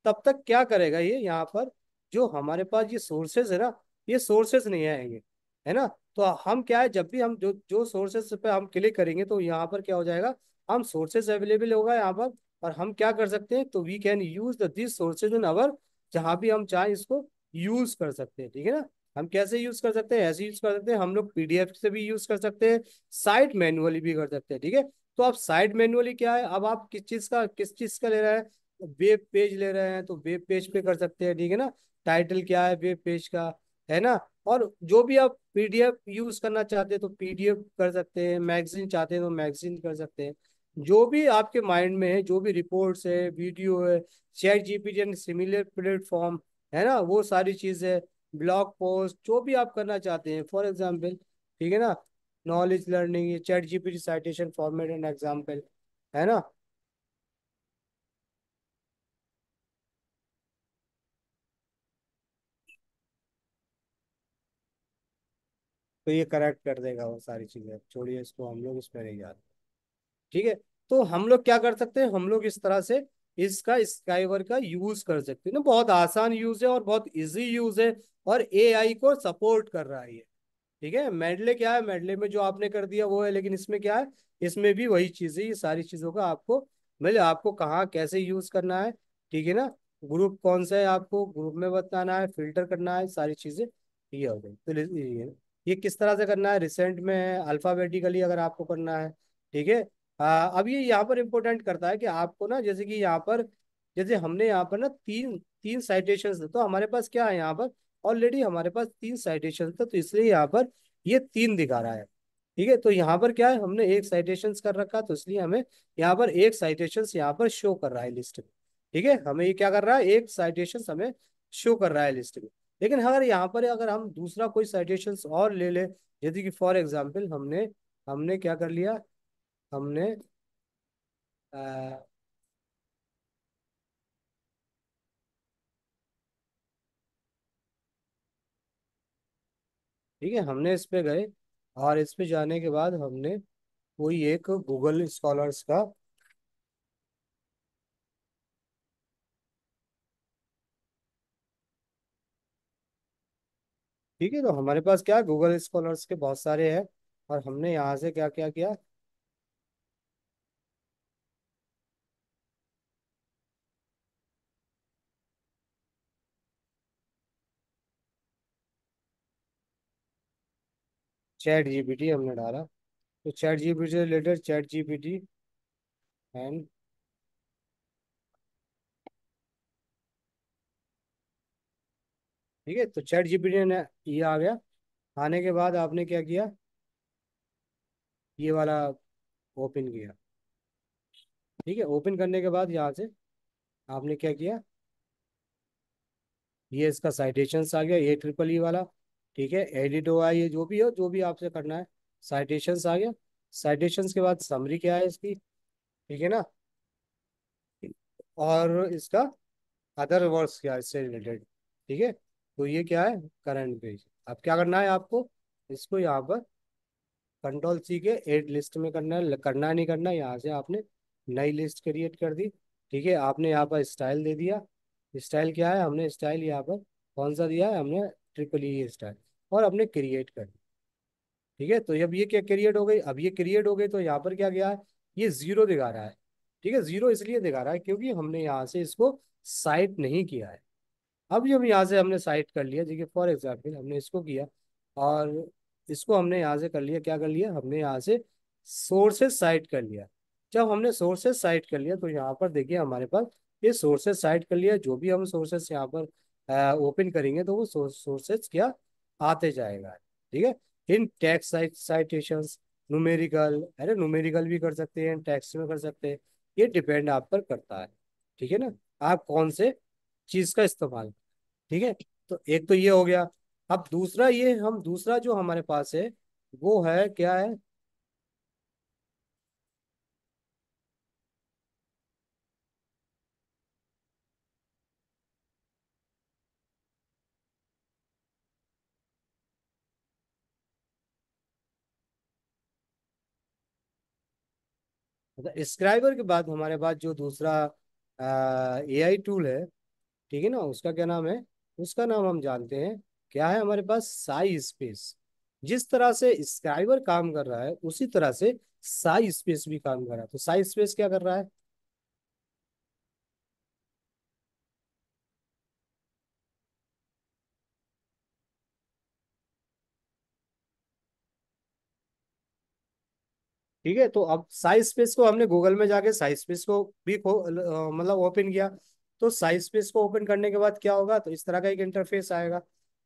तब तक क्या करेगा ये, यहाँ पर जो हमारे पास ये सोर्सेज है ना, ये सोर्सेज नहीं आएंगे, है ना। तो हम क्या है, जब भी हम जो जो सोर्सेज पे हम क्लिक करेंगे, तो यहाँ पर क्या हो जाएगा, हम सोर्सेज अवेलेबल होगा यहाँ पर, और हम क्या कर सकते हैं, तो we can use the this sources in our, जहां भी हम चाहें इसको यूज कर सकते हैं। ठीक है ना। हम कैसे यूज कर सकते हैं, ऐसे यूज कर सकते हैं, हम लोग PDF से भी यूज कर सकते हैं, साइट मैनुअली भी कर सकते हैं। ठीक है, तो अब साइट मैनुअली क्या है, अब आप किस चीज का ले रहे हैं, वेब पेज ले रहे हैं तो वेब पेज पे कर सकते हैं। ठीक है ना, टाइटल क्या है वेब पेज का, है ना। और जो भी आप PDF यूज करना चाहते हैं तो PDF कर सकते हैं, मैगजीन चाहते हैं तो मैगजीन कर सकते हैं। जो भी आपके माइंड में है, जो भी रिपोर्ट्स है, वीडियो है, ChatGPT एंड सिमिलर प्लेटफॉर्म, है ना, वो सारी चीजें, ब्लॉग पोस्ट, जो भी आप करना चाहते हैं फॉर एग्जाम्पल। ठीक है ना, नॉलेज लर्निंग, ये ChatGPT citation format and example, है ना। तो ये करेक्ट कर देगा वो सारी चीजें, छोड़िए इसको, हम लोग इसमें नहीं जाते। ठीक है, तो हम लोग क्या कर सकते हैं, हम लोग इस तरह से इसका स्काईवर का यूज कर सकते हैं ना। बहुत आसान यूज है और बहुत इजी यूज है, और AI को सपोर्ट कर रहा है ये। ठीक है, मेडले क्या है, मेडले में जो आपने कर दिया वो है, लेकिन इसमें क्या है, इसमें भी वही चीज है, ये सारी चीजों का आपको मतलब आपको कहाँ कैसे यूज करना है। ठीक है ना, ग्रुप कौन सा है आपको ग्रुप में बताना है, फिल्टर करना है, सारी चीजें ये हो गई। तो ये किस तरह से करना है, रिसेंट में है, अल्फाबेटिकली अगर आपको करना है। ठीक है, अब ये यहाँ पर इम्पोर्टेंट करता है कि आपको ना, जैसे कि यहाँ पर, जैसे हमने यहाँ पर ना तीन तीन साइटेशन, तो हमारे पास क्या है यहाँ पर, ऑलरेडी हमारे पास तीन साइटेशन था, तो इसलिए यहाँ पर ये तीन दिखा रहा है। ठीक है, तो यहाँ पर क्या है, हमने एक साइटेशन कर रखा, तो इसलिए हमें यहाँ पर एक साइटेशन यहाँ पर शो कर रहा है लिस्ट में। ठीक है, हमें ये क्या कर रहा है, एक साइटेशन हमें शो कर रहा है लिस्ट में। लेकिन अगर यहाँ पर अगर हम दूसरा कोई साइटेशन और ले ले, जैसे कि फॉर एग्जाम्पल हमने हमने क्या कर लिया, हमने अ, ठीक है, हमने इस पे गए, और इस पे जाने के बाद हमने कोई एक गूगल स्कॉलर्स का, ठीक है, तो हमारे पास क्या है, गूगल स्कॉलर्स के बहुत सारे हैं, और हमने यहाँ से क्या क्या किया। चैट जीपीटी हमने डाला, तो चैट जीपीटी से रिलेटेड चैट जीपीटी एंड, ठीक है। तो चैट जीपीटी ने ये आ गया। आने के बाद आपने क्या किया, ये वाला ओपन किया। ठीक है, ओपन करने के बाद यहाँ से आपने क्या किया, ये इसका साइटेशंस आ गया, ये ट्रिपल ई वाला। ठीक है, एडिट हुआ, ये जो भी हो, जो भी आपसे करना है। साइटेशंस आ गया। साइटेशंस के बाद समरी क्या है इसकी, ठीक है ना। और इसका अदर वर्ड्स क्या है इससे रिलेटेड। ठीक है, तो ये क्या है, करंट पेज। अब क्या करना है आपको, इसको यहाँ पर कंट्रोल सी के एड लिस्ट में करना है, करना नहीं करना, यहाँ से आपने नई लिस्ट क्रिएट कर दी। ठीक है, आपने यहाँ पर स्टाइल दे दिया। स्टाइल क्या है, हमने स्टाइल यहाँ पर कौन सा दिया है, हमने ट्रिपल ई स्टाइल, और हमने क्रिएट कर दी। ठीक है, तो अब ये क्या क्रिएट हो गई, अब ये क्रिएट हो गई, तो यहाँ पर क्या गया है, ये जीरो दिखा रहा है। ठीक है, जीरो इसलिए दिखा रहा है क्योंकि हमने यहाँ से इसको साइट नहीं किया है। अब जब यहाँ से हमने साइट कर लिया, देखिए फॉर एग्जाम्पल हमने इसको किया, और इसको हमने यहाँ से कर लिया, क्या कर लिया हमने यहाँ से सोर्सेज साइट कर लिया। जब हमने सोर्सेज साइट कर लिया, तो यहाँ पर देखिए हमारे पास ये सोर्सेज साइट कर लिया, जो भी हम सोर्सेज यहाँ पर ओपन करेंगे तो वो सोर्सेज क्या आते जाएगा। ठीक है, इन टेक्स्ट साइटेशंस, न्यूमेरिकल, अरे न्यूमेरिकल भी कर सकते हैं, टेक्स्ट में कर सकते हैं, ये डिपेंड आप पर करता है। ठीक है ना, आप कौन से चीज का इस्तेमाल। ठीक है, तो एक तो ये हो गया। अब दूसरा, ये हम दूसरा जो हमारे पास है वो है क्या है, मतलब स्क्राइबर के बाद हमारे पास जो दूसरा एआई टूल है, ठीक है ना, उसका क्या नाम है, उसका नाम हम जानते हैं, क्या है हमारे पास, साई स्पेस। जिस तरह से स्क्राइबर काम कर रहा है उसी तरह से साई स्पेस भी काम कर रहा है। तो साई स्पेस क्या कर रहा है, ठीक है। तो अब साइज स्पेस को हमने गूगल में जाके साइज स्पेस को भी मतलब ओपन किया। तो साइज स्पेस को ओपन करने के बाद क्या होगा, तो इस तरह का एक इंटरफेस आएगा।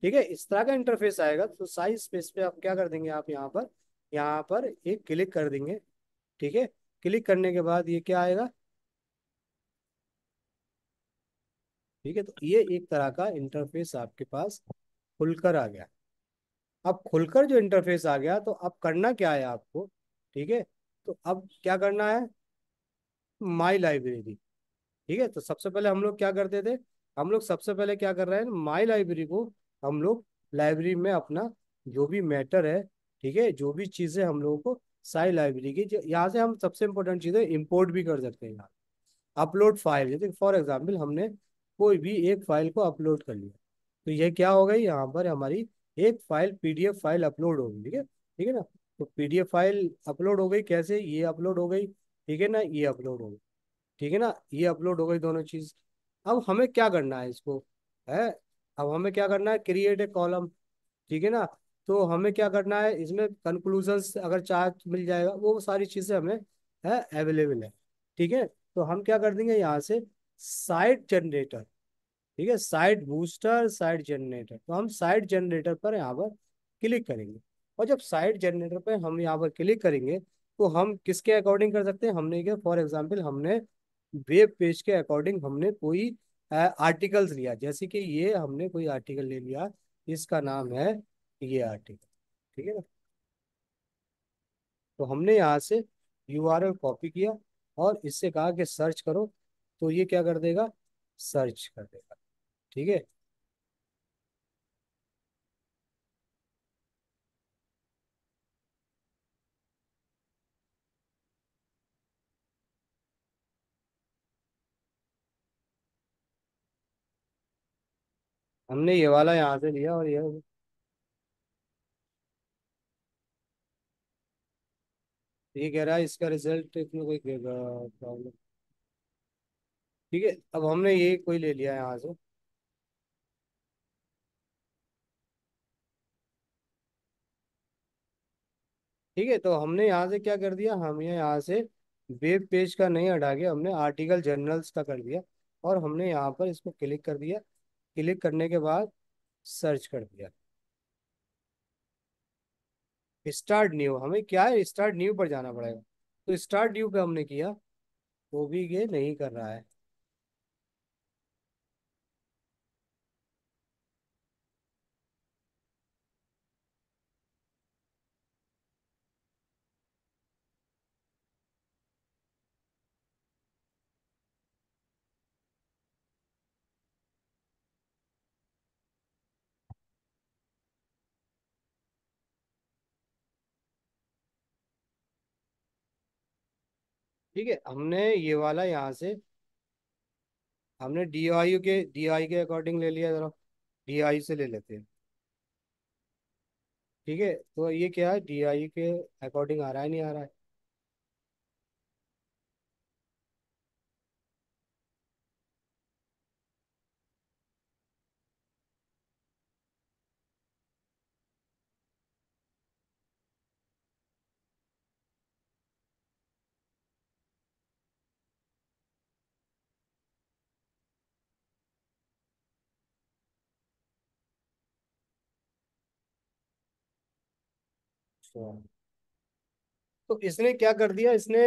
ठीक है, इस तरह का इंटरफेस आएगा, तो साइज स्पेस पे आप क्या कर देंगे, आप यहाँ पर एक क्लिक कर देंगे। ठीक है, क्लिक करने के बाद ये क्या आएगा, ठीक है, तो ये एक तरह का इंटरफेस आपके पास खुलकर आ गया। अब खुलकर जो इंटरफेस आ गया, तो अब करना क्या है आपको, ठीक है। तो अब क्या करना है, माई लाइब्रेरी। ठीक है, तो सबसे पहले हम लोग क्या करते थे, हम लोग सबसे पहले क्या कर रहे हैं, माई लाइब्रेरी को हम लोग लाइब्रेरी में अपना जो भी मैटर है, ठीक है, जो भी चीज़ें हम लोगों को सारी लाइब्रेरी की यहाँ से हम सबसे इंपॉर्टेंट चीज़ें इंपोर्ट भी कर सकते हैं यहाँ। अपलोड फाइल, जैसे फॉर एग्जांपल हमने कोई भी एक फाइल को अपलोड कर लिया, तो ये क्या हो गई, यहाँ पर हमारी एक फाइल पीडीएफ फाइल अपलोड हो गई। ठीक है, ठीक है ना। तो पीडीएफ फाइल अपलोड हो गई, कैसे, ये अपलोड हो गई, ठीक है ना, ये अपलोड हो गई। ठीक है ना, ये अपलोड हो गई दोनों चीज। अब हमें क्या करना है इसको, है, अब हमें क्या करना है, क्रिएट ए कॉलम। ठीक है ना, तो हमें क्या करना है, इसमें कंक्लूजन्स अगर चार्ट मिल जाएगा, वो सारी चीजें हमें है अवेलेबल है। ठीक है, तो हम क्या कर देंगे यहाँ से, साइट जनरेटर। ठीक है, साइट बूस्टर, साइट जनरेटर, तो हम साइट जनरेटर पर यहाँ पर क्लिक करेंगे। और जब साइट जनरेटर पर हम यहाँ पर क्लिक करेंगे, तो हम किसके अकॉर्डिंग कर सकते हैं, हमने क्या, फॉर एग्जांपल हमने वेब पेज के अकॉर्डिंग हमने कोई आर्टिकल्स लिया, जैसे कि ये हमने कोई आर्टिकल ले लिया, इसका नाम है ये आर्टिकल। ठीक है ना, तो हमने यहाँ से यूआरएल कॉपी किया, और इससे कहा कि सर्च करो, तो ये क्या कर देगा, सर्च कर देगा। ठीक है, हमने ये वाला यहाँ से लिया, और ये कह रहा है इसका रिजल्ट इसमें कोई प्रॉब्लम। ठीक है, अब हमने ये कोई ले लिया यहाँ से। ठीक है, तो हमने यहाँ से क्या कर दिया, हम ये यहाँ से वेब पेज का नहीं हटा के हमने आर्टिकल जर्नल्स का कर दिया। और हमने यहाँ पर इसको क्लिक कर दिया। क्लिक करने के बाद सर्च कर दिया। स्टार्ट न्यू, हमें क्या है, स्टार्ट न्यू पर जाना पड़ेगा। तो स्टार्ट न्यू पे हमने किया, वो भी ये नहीं कर रहा है। ठीक है, हमने ये वाला यहाँ से हमने डी आई के अकॉर्डिंग ले लिया जरा। डी आई से ले लेते हैं। ठीक है, तो ये क्या है, डी आई के अकॉर्डिंग आ रहा है, नहीं आ रहा है। अच्छा। तो इसने क्या कर दिया, इसने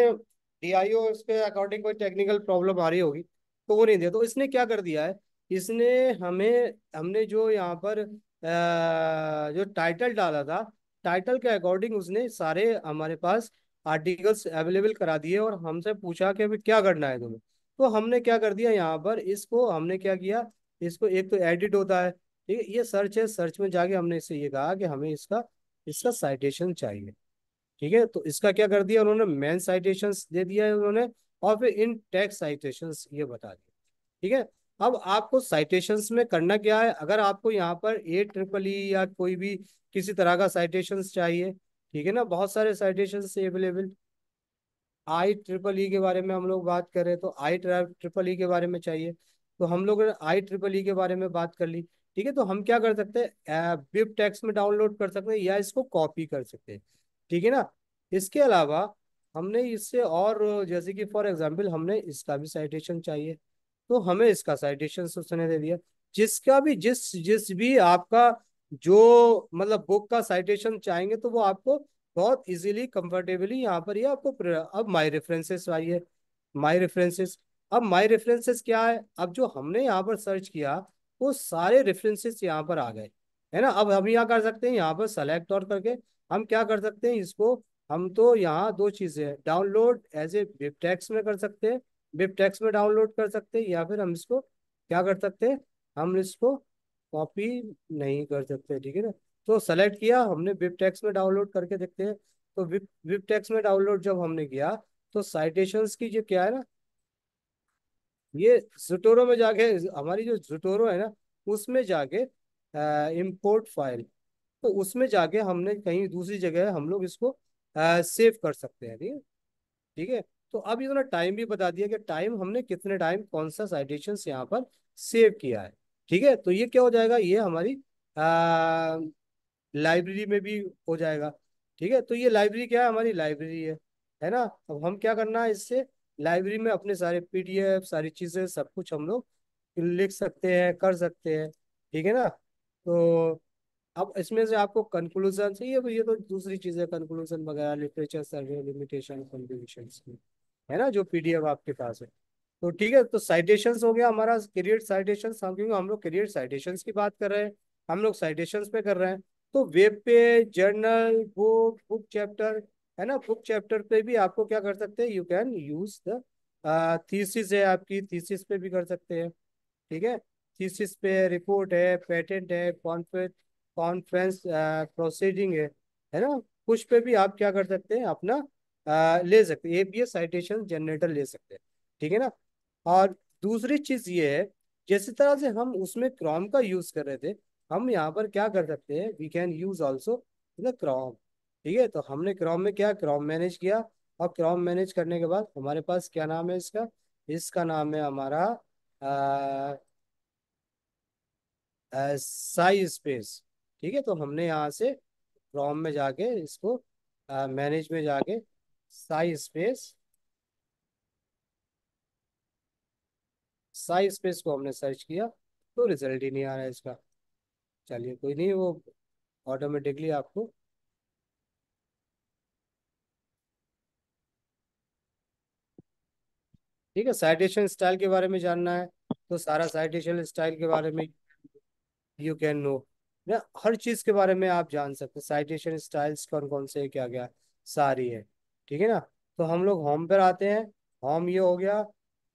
डीआईओ उसके अकॉर्डिंग कोई टेक्निकल प्रॉब्लम आ रही होगी, तो वो नहीं दिया। तो इसने क्या कर दिया है, इसने हमें हमने जो यहाँ पर जो टाइटल डाला था, टाइटल के अकॉर्डिंग उसने सारे हमारे पास आर्टिकल्स अवेलेबल करा दिए और हमसे पूछा कि अभी क्या करना है तुम्हें। तो हमने क्या कर दिया, यहाँ पर इसको हमने क्या किया, इसको एक तो एडिट होता है, ठीक है, ये सर्च है, सर्च में जाके हमने इससे ये कहा कि हमें इसका इसका साइटेशन चाहिए। ठीक है, तो इसका क्या कर दिया उन्होंने, मेन साइटेशंस दे दिया है उन्होंने, और फिर इन टैक्स साइटेशंस ये बता दिया। ठीक है, अब आपको साइटेशंस में करना क्या है, अगर आपको यहाँ पर AEEE या कोई भी किसी तरह का साइटेशंस चाहिए, ठीक है ना, बहुत सारे साइटेशंस अवेलेबल। IEEE के बारे में हम लोग बात करें तो IEEE के बारे में चाहिए, तो हम लोग ने IEEE के बारे में बात कर ली। ठीक है, तो हम क्या कर सकते हैं, बिब टेक्स्ट में डाउनलोड कर सकते हैं या इसको कॉपी कर सकते हैं। ठीक है ना। इसके अलावा हमने इससे और जैसे कि फॉर एग्जांपल हमने इसका भी साइटेशन चाहिए, तो हमें इसका साइटेशन उसने दे दिया। जिसका भी जिस जिस भी आपका जो मतलब बुक का साइटेशन चाहेंगे तो वो आपको बहुत इजीली कंफर्टेबली यहाँ पर ये आपको अब माई रेफरेंसेस आइए। माई रेफरेंसेस, अब माई रेफरेंसेस क्या है, अब जो हमने यहाँ पर सर्च किया वो सारे रेफरेंसेस यहाँ पर आ गए, है ना। अब हम यहाँ कर सकते हैं, यहाँ पर सेलेक्ट और करके हम क्या कर सकते हैं इसको, हम तो यहाँ दो चीजें हैं, download as a web text में कर सकते हैं, वेब टेक्स्ट में डाउनलोड कर सकते हैं, या फिर हम इसको क्या कर सकते हैं, हम इसको कॉपी नहीं कर सकते। ठीक है ना। तो सेलेक्ट किया हमने, वेब टेक्स्ट में डाउनलोड करके देखते हैं। तो वेब टेक्स्ट में डाउनलोड जब हमने किया, तो साइटेशंस की जो क्या है ना, ये जुटोरो में जाके, हमारी जो जुटोरो है ना, उसमें जाके इंपोर्ट फाइल, तो उसमें जाके हमने कहीं दूसरी जगह हम लोग इसको सेव कर सकते हैं। ठीक है। ठीक है, तो अब इन्होंने टाइम भी बता दिया कि टाइम हमने कितने टाइम कौन सा साइटेशन यहाँ पर सेव किया है। ठीक है, तो ये क्या हो जाएगा, ये हमारी लाइब्रेरी में भी हो जाएगा। ठीक है, तो ये लाइब्रेरी क्या है, हमारी लाइब्रेरी है ना। अब हम क्या करना है इससे, लाइब्रेरी में अपने सारे PDF सारी चीजें सब कुछ हम लोग लिख सकते हैं, कर सकते हैं। ठीक है ना। तो अब इसमें से आपको कंक्लूजन चाहिए, तो ये तो दूसरी चीज है, कंक्लूजन वगैरह, लिटरेचर सर्वे, लिमिटेशन, कंट्रीब्यूशन, है ना, जो PDF आपके पास है। तो ठीक है, तो साइटेशंस हो गया हमारा, क्रिएट साइटेशंस, हम क्योंकि हम लोग क्रिएट साइटेशंस की बात कर रहे हैं, हम लोग साइटेशंस पे कर रहे हैं। तो वेब पे जर्नल, बुक, बुक चैप्टर, है ना, बुक चैप्टर पे भी आपको क्या कर सकते हैं, you can use the thesis है आपकी, थीसिस पे भी कर सकते हैं। ठीक है, थीसिस पे, रिपोर्ट है, पेटेंट है, कॉन्फ्रेंस प्रोसीडिंग है ना, कुछ पे भी आप क्या कर सकते हैं अपना ले सकते हैं, ये भी साइटेशन जनरेटर ले सकते हैं। ठीक है ना। और दूसरी चीज ये है, जिस तरह से हम उसमें क्रोम का यूज कर रहे थे, हम यहाँ पर क्या कर सकते हैं, we can use also the Chrome. ठीक है, तो हमने क्रोम में क्या, क्रोम मैनेज किया, और क्रोम मैनेज करने के बाद हमारे पास क्या नाम है इसका, इसका नाम है हमारा साई स्पेस। ठीक है, तो हमने यहाँ से क्रोम में जाके इसको मैनेज में जाके साई स्पेस को हमने सर्च किया, तो रिजल्ट ही नहीं आ रहा है इसका। चलिए कोई नहीं, वो ऑटोमेटिकली आपको, ठीक है, साइटेशन स्टाइल के बारे में जानना है तो सारा साइटेशन स्टाइल के बारे में यू कैन नो ना, हर चीज के बारे में आप जान सकते हैं। साइटेशन स्टाइल्स कौन कौन से क्या क्या सारी है, ठीक है ना। तो हम लोग होम पर आते हैं। होम ये हो गया,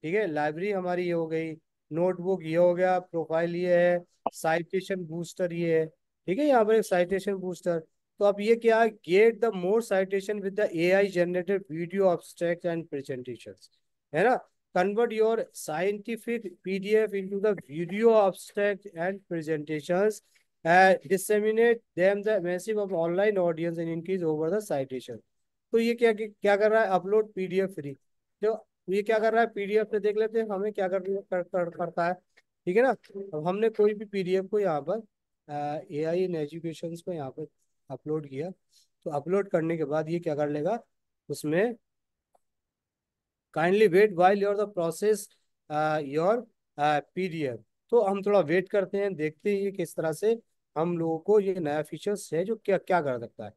ठीक है, लाइब्रेरी हमारी ये हो गई, नोटबुक ये हो गया, प्रोफाइल ये है, साइटेशन बूस्टर ये है, ठीक है, यहाँ पर एक साइटेशन बूस्टर। तो अब ये क्या है, get the more citation with the AI generated video obstruct and presentation, है ना। Convert your scientific PDF into the video abstract and presentations, disseminate them the massive of online audience and increase over the citation। तो ये क्या क्या कर रहा है, अपलोड पीडीएफ फ्री। जो ये क्या कर रहा है, पीडीएफ पे देख लेते हैं हमें क्या करता है, ठीक है ना। अब हमने कोई भी पीडीएफ को यहाँ पर एआई इन एजुकेशन को यहाँ पर अपलोड किया, तो अपलोड करने के बाद ये क्या कर लेगा उसमें, kindly wait while your the process your PDF. तो हम थोड़ा वेट करते हैं, देखते हैं ये किस तरह से हम लोगों को ये नया फीचर्स है जो क्या क्या कर सकता है।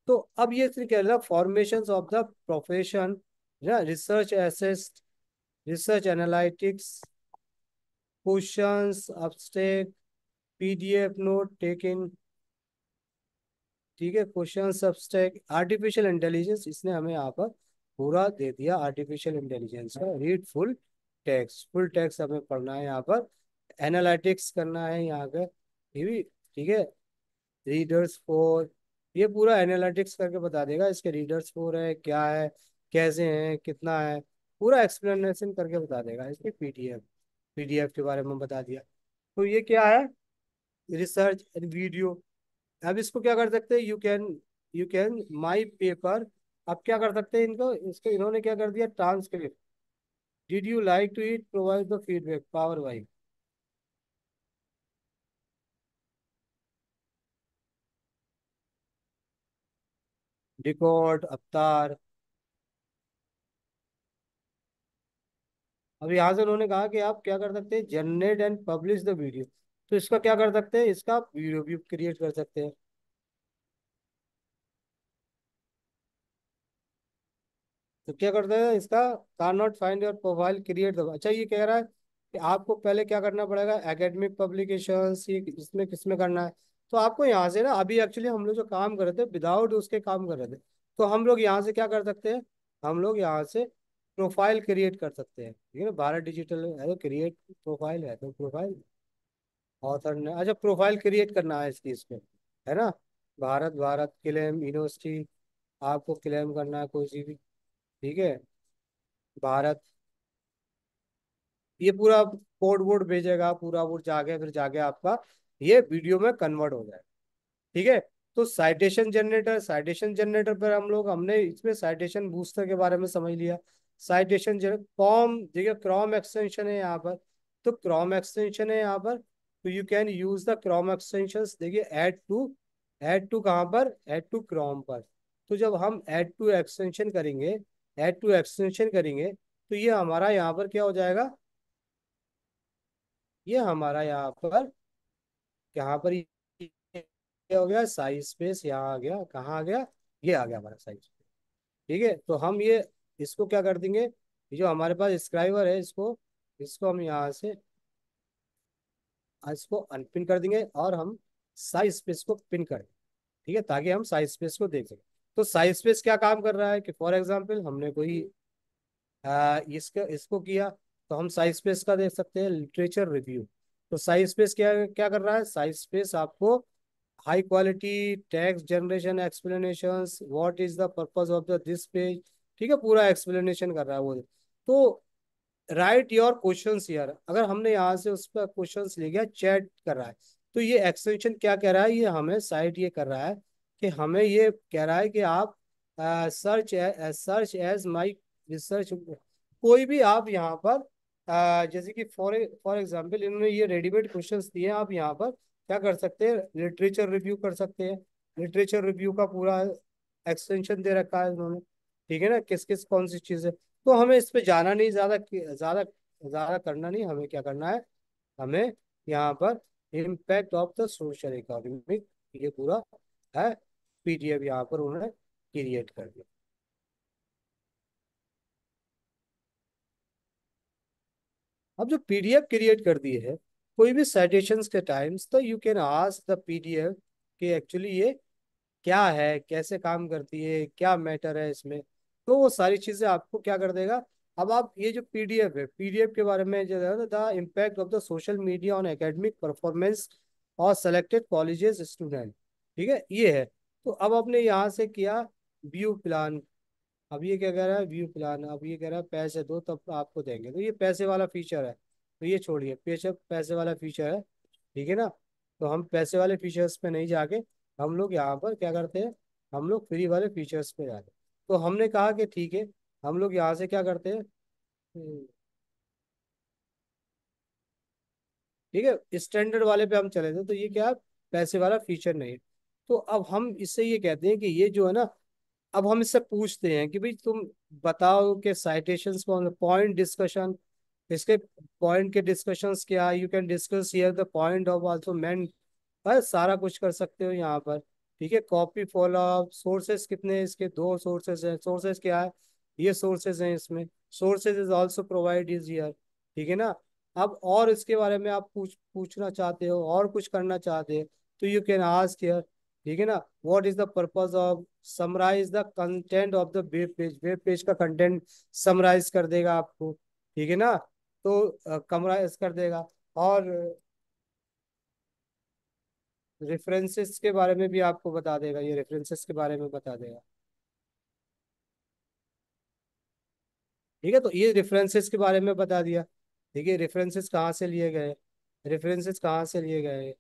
तो अब ये कह रहा formation of the profession, research assist, research analytics, questions, abstract, PDF note taking, ठीक है, क्वेश्चन सब्सटेक, आर्टिफिशियल इंटेलिजेंस इसने हमें यहाँ पर पूरा दे दिया। आर्टिफिशियल इंटेलिजेंस का रीड फुल टेक्स्ट हमें पढ़ना है यहाँ पर, एनालिटिक्स करना है यहाँ का, ये भी ठीक है। रीडर्स फोर, ये पूरा एनालिटिक्स करके बता देगा इसके रीडर्स फोर है क्या है, कैसे हैं, कितना है, पूरा एक्सप्लेनेशन करके बता देगा। इसके पीडीएफ के बारे में बता दिया। तो ये क्या है, रिसर्च वीडियो। अब इसको क्या कर सकते हैं, यू कैन माई पेपर। अब क्या कर सकते हैं इनको, इसको इन्होंने क्या कर दिया, transcript, did you like to it, provide the feedback, power Y, record avatar. अब यहाँ से उन्होंने कहा कि आप क्या कर सकते हैं, generate and publish the video. तो इसका क्या कर सकते हैं, इसका वीडियो भी क्रिएट कर सकते हैं। तो क्या करते हैं इसका, can not find your profile create the, अच्छा ये कह रहा है कि आपको पहले क्या करना पड़ेगा, एकेडमिक पब्लिकेशंस, ये इसमें किसमें करना है। तो आपको यहाँ से ना, अभी एक्चुअली हम लोग जो काम कर रहे थे विदाउट उसके काम कर रहे थे, तो हम लोग यहाँ से क्या कर सकते हैं, हम लोग यहाँ से प्रोफाइल क्रिएट कर सकते हैं, ठीक है ना। भारत डिजिटल है तो क्रिएट प्रोफाइल है, तो प्रोफाइल ऑथर ने, अच्छा प्रोफाइल क्रिएट करना है इसकी इसमें, है ना। भारत भारत क्लेम यूनिवर्सिटी, आपको क्लेम करना है कोई सी भी, ठीक है, भारत, ये पूरा कोड वोड भेजेगा, पूरा वो जाके फिर जाके आपका ये वीडियो में कन्वर्ट हो जाए, ठीक है। तो साइटेशन जनरेटर पर हमने इसमें साइटेशन बूस्टर के बारे में समझ लिया। साइटेशन कॉम, देखिए क्रोम एक्सटेंशन है यहाँ पर, तो क्रोम एक्सटेंशन है यहाँ पर, तो you can use the Chrome extension. देखिए ऐड टू कहाँ पर, ऐड टू क्रोम पर। तो जब हम ऐड टू एक्सटेंशन करेंगे तो ये हमारा यहाँ पर क्या हो जाएगा, ये हमारा यहाँ पर ये हो गया साइज स्पेस, यहाँ आ गया, कहाँ आ गया, ये आ गया हमारा साइज, ठीक है। तो हम ये इसको क्या कर देंगे, ये जो हमारे पास स्क्राइबर है इसको इसको हम यहाँ से इसको अनपिन कर देंगे और हम साइज स्पेस को पिन कर देंगे, ठीक है, ताकि हम साइज स्पेस को देख सकें। तो साइज स्पेस क्या काम कर रहा है कि फॉर एग्जाम्पल हमने कोई इसका इसको किया, तो हम साइज स्पेस का देख सकते हैं, लिटरेचर रिव्यू। तो साइज स्पेस क्या क्या कर रहा है, साइज स्पेस आपको high quality text generation explanations, what is the purpose of the this page, ठीक है, पूरा एक्सप्लेनेशन कर रहा है वो। तो राइट योर क्वेश्चंस हियर, अगर हमने यहाँ से उस पर क्वेश्चंस ले गया, चैट कर रहा है, तो ये एक्सटेंशन क्या कह रहा है, ये हमें साइट ये कर रहा है कि हमें ये कह रहा है कि आप सर्च एज माई रिसर्च, कोई भी आप यहाँ पर जैसे कि फॉर एग्जांपल इन्होंने ये रेडीमेड क्वेश्चंस दिए हैं, आप यहाँ पर क्या कर सकते हैं, लिटरेचर रिव्यू कर सकते हैं। लिटरेचर रिव्यू का पूरा एक्सटेंशन दे रखा है उन्होंने, ठीक है ना, किस किस कौन सी चीज़ है। तो हमें इस पे जाना नहीं, ज़्यादा ज़्यादा ज़्यादा करना नहीं, हमें क्या करना है, हमें यहाँ पर impact of the social economic, ये पूरा है पीडीएफ यहाँ पर उन्होंने क्रिएट कर दिया। अब जो पीडीएफ क्रिएट कर दी है, कोई भी साइटेशंस के टाइम्स, तो you can ask the PDF कि एक्चुअली ये क्या है, कैसे काम करती है, क्या मैटर है इसमें। तो वो सारी चीजें आपको क्या कर देगा। अब आप ये जो पीडीएफ है, पीडीएफ के बारे में जो है, the impact of the social media on academic performance और सेलेक्टेड कॉलेजेस स्टूडेंट, ठीक है, ये है। तो अब आपने यहाँ से किया व्यू प्लान। अब ये क्या कह रहा है, व्यू प्लान, अब ये कह रहा है पैसे दो तब आपको देंगे, तो ये पैसे वाला फीचर है, तो ये छोड़िए, पैसे पैसे वाला फीचर है, ठीक है ना। तो हम पैसे वाले फीचर्स पे नहीं जाके हम लोग यहाँ पर क्या करते हैं, हम लोग फ्री वाले फीचर्स पे जाते हैं। तो हमने कहा कि ठीक है, हम लोग यहाँ से क्या करते हैं, ठीक है, स्टैंडर्ड वाले पे हम चले थे, तो ये क्या है, पैसे वाला फीचर नहीं है। तो अब हम इससे ये कहते हैं कि ये जो है ना, अब हम इससे पूछते हैं कि भाई तुम बताओ कि साइटेशंस कौन, पॉइंट डिस्कशन, इसके पॉइंट के डिस्कशंस क्या, you can discuss here the point of also man, बस सारा कुछ कर सकते हो यहाँ पर, ठीक है। कॉपी फॉलो, सोर्सेस कितने हैं इसके, दो सोर्सेस हैं, सोर्सेस क्या है, ये सोर्सेस हैं इसमें, sources is also provide is here, ठीक है ना। अब और इसके बारे में आप पूछना चाहते हो और कुछ करना चाहते हैं, तो यू कैन आस्क हियर, ठीक है ना। What is the purpose of, summarise the content of the web page, web page का कंटेंट समराइज कर देगा आपको, ठीक है ना। तो कमराइज कर देगा। और रेफरेंसेस के बारे में भी आपको बता देगा, ये रेफरेंसेस के बारे में बता देगा, ठीक है। तो ये रेफरेंसेस के बारे में बता दिया, ठीक है, रेफरेंसेस कहाँ से लिए गए, रेफरेंसेस कहाँ से लिए गए,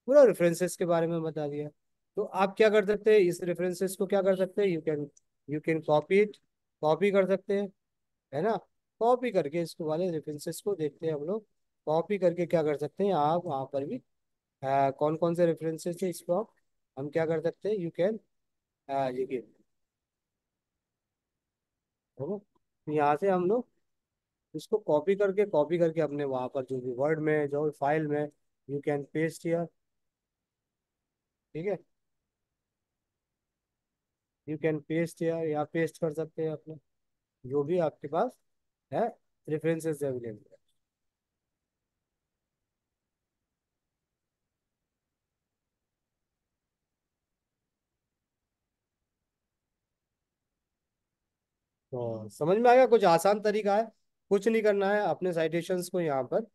पूरा रेफरेंसेस के बारे में बता दिया। तो आप क्या कर सकते हैं, इस रेफरेंसेस को क्या कर सकते हैं, you can copy it, copy कर सकते हैं, है ना। कॉपी करके इसको वाले रेफरेंसेस को देखते हैं हम लोग, कॉपी करके क्या कर सकते हैं, आप वहाँ पर भी कौन कौन से रेफरेंसेस है इसको हम क्या कर सकते हैं, यू कैन ये तो यहाँ से हम लोग इसको कॉपी करके अपने वहाँ पर जो भी वर्ड में, जो भी फाइल में, यू कैन पेस्ट हियर, ठीक है, यू कैन पेस्ट हियर, या पेस्ट कर सकते हैं अपने जो भी आपके पास है रेफरेंसेस अवेलेबल है। तो समझ में आ गया, कुछ आसान तरीका है, कुछ नहीं करना है, अपने साइटेशंस को यहाँ पर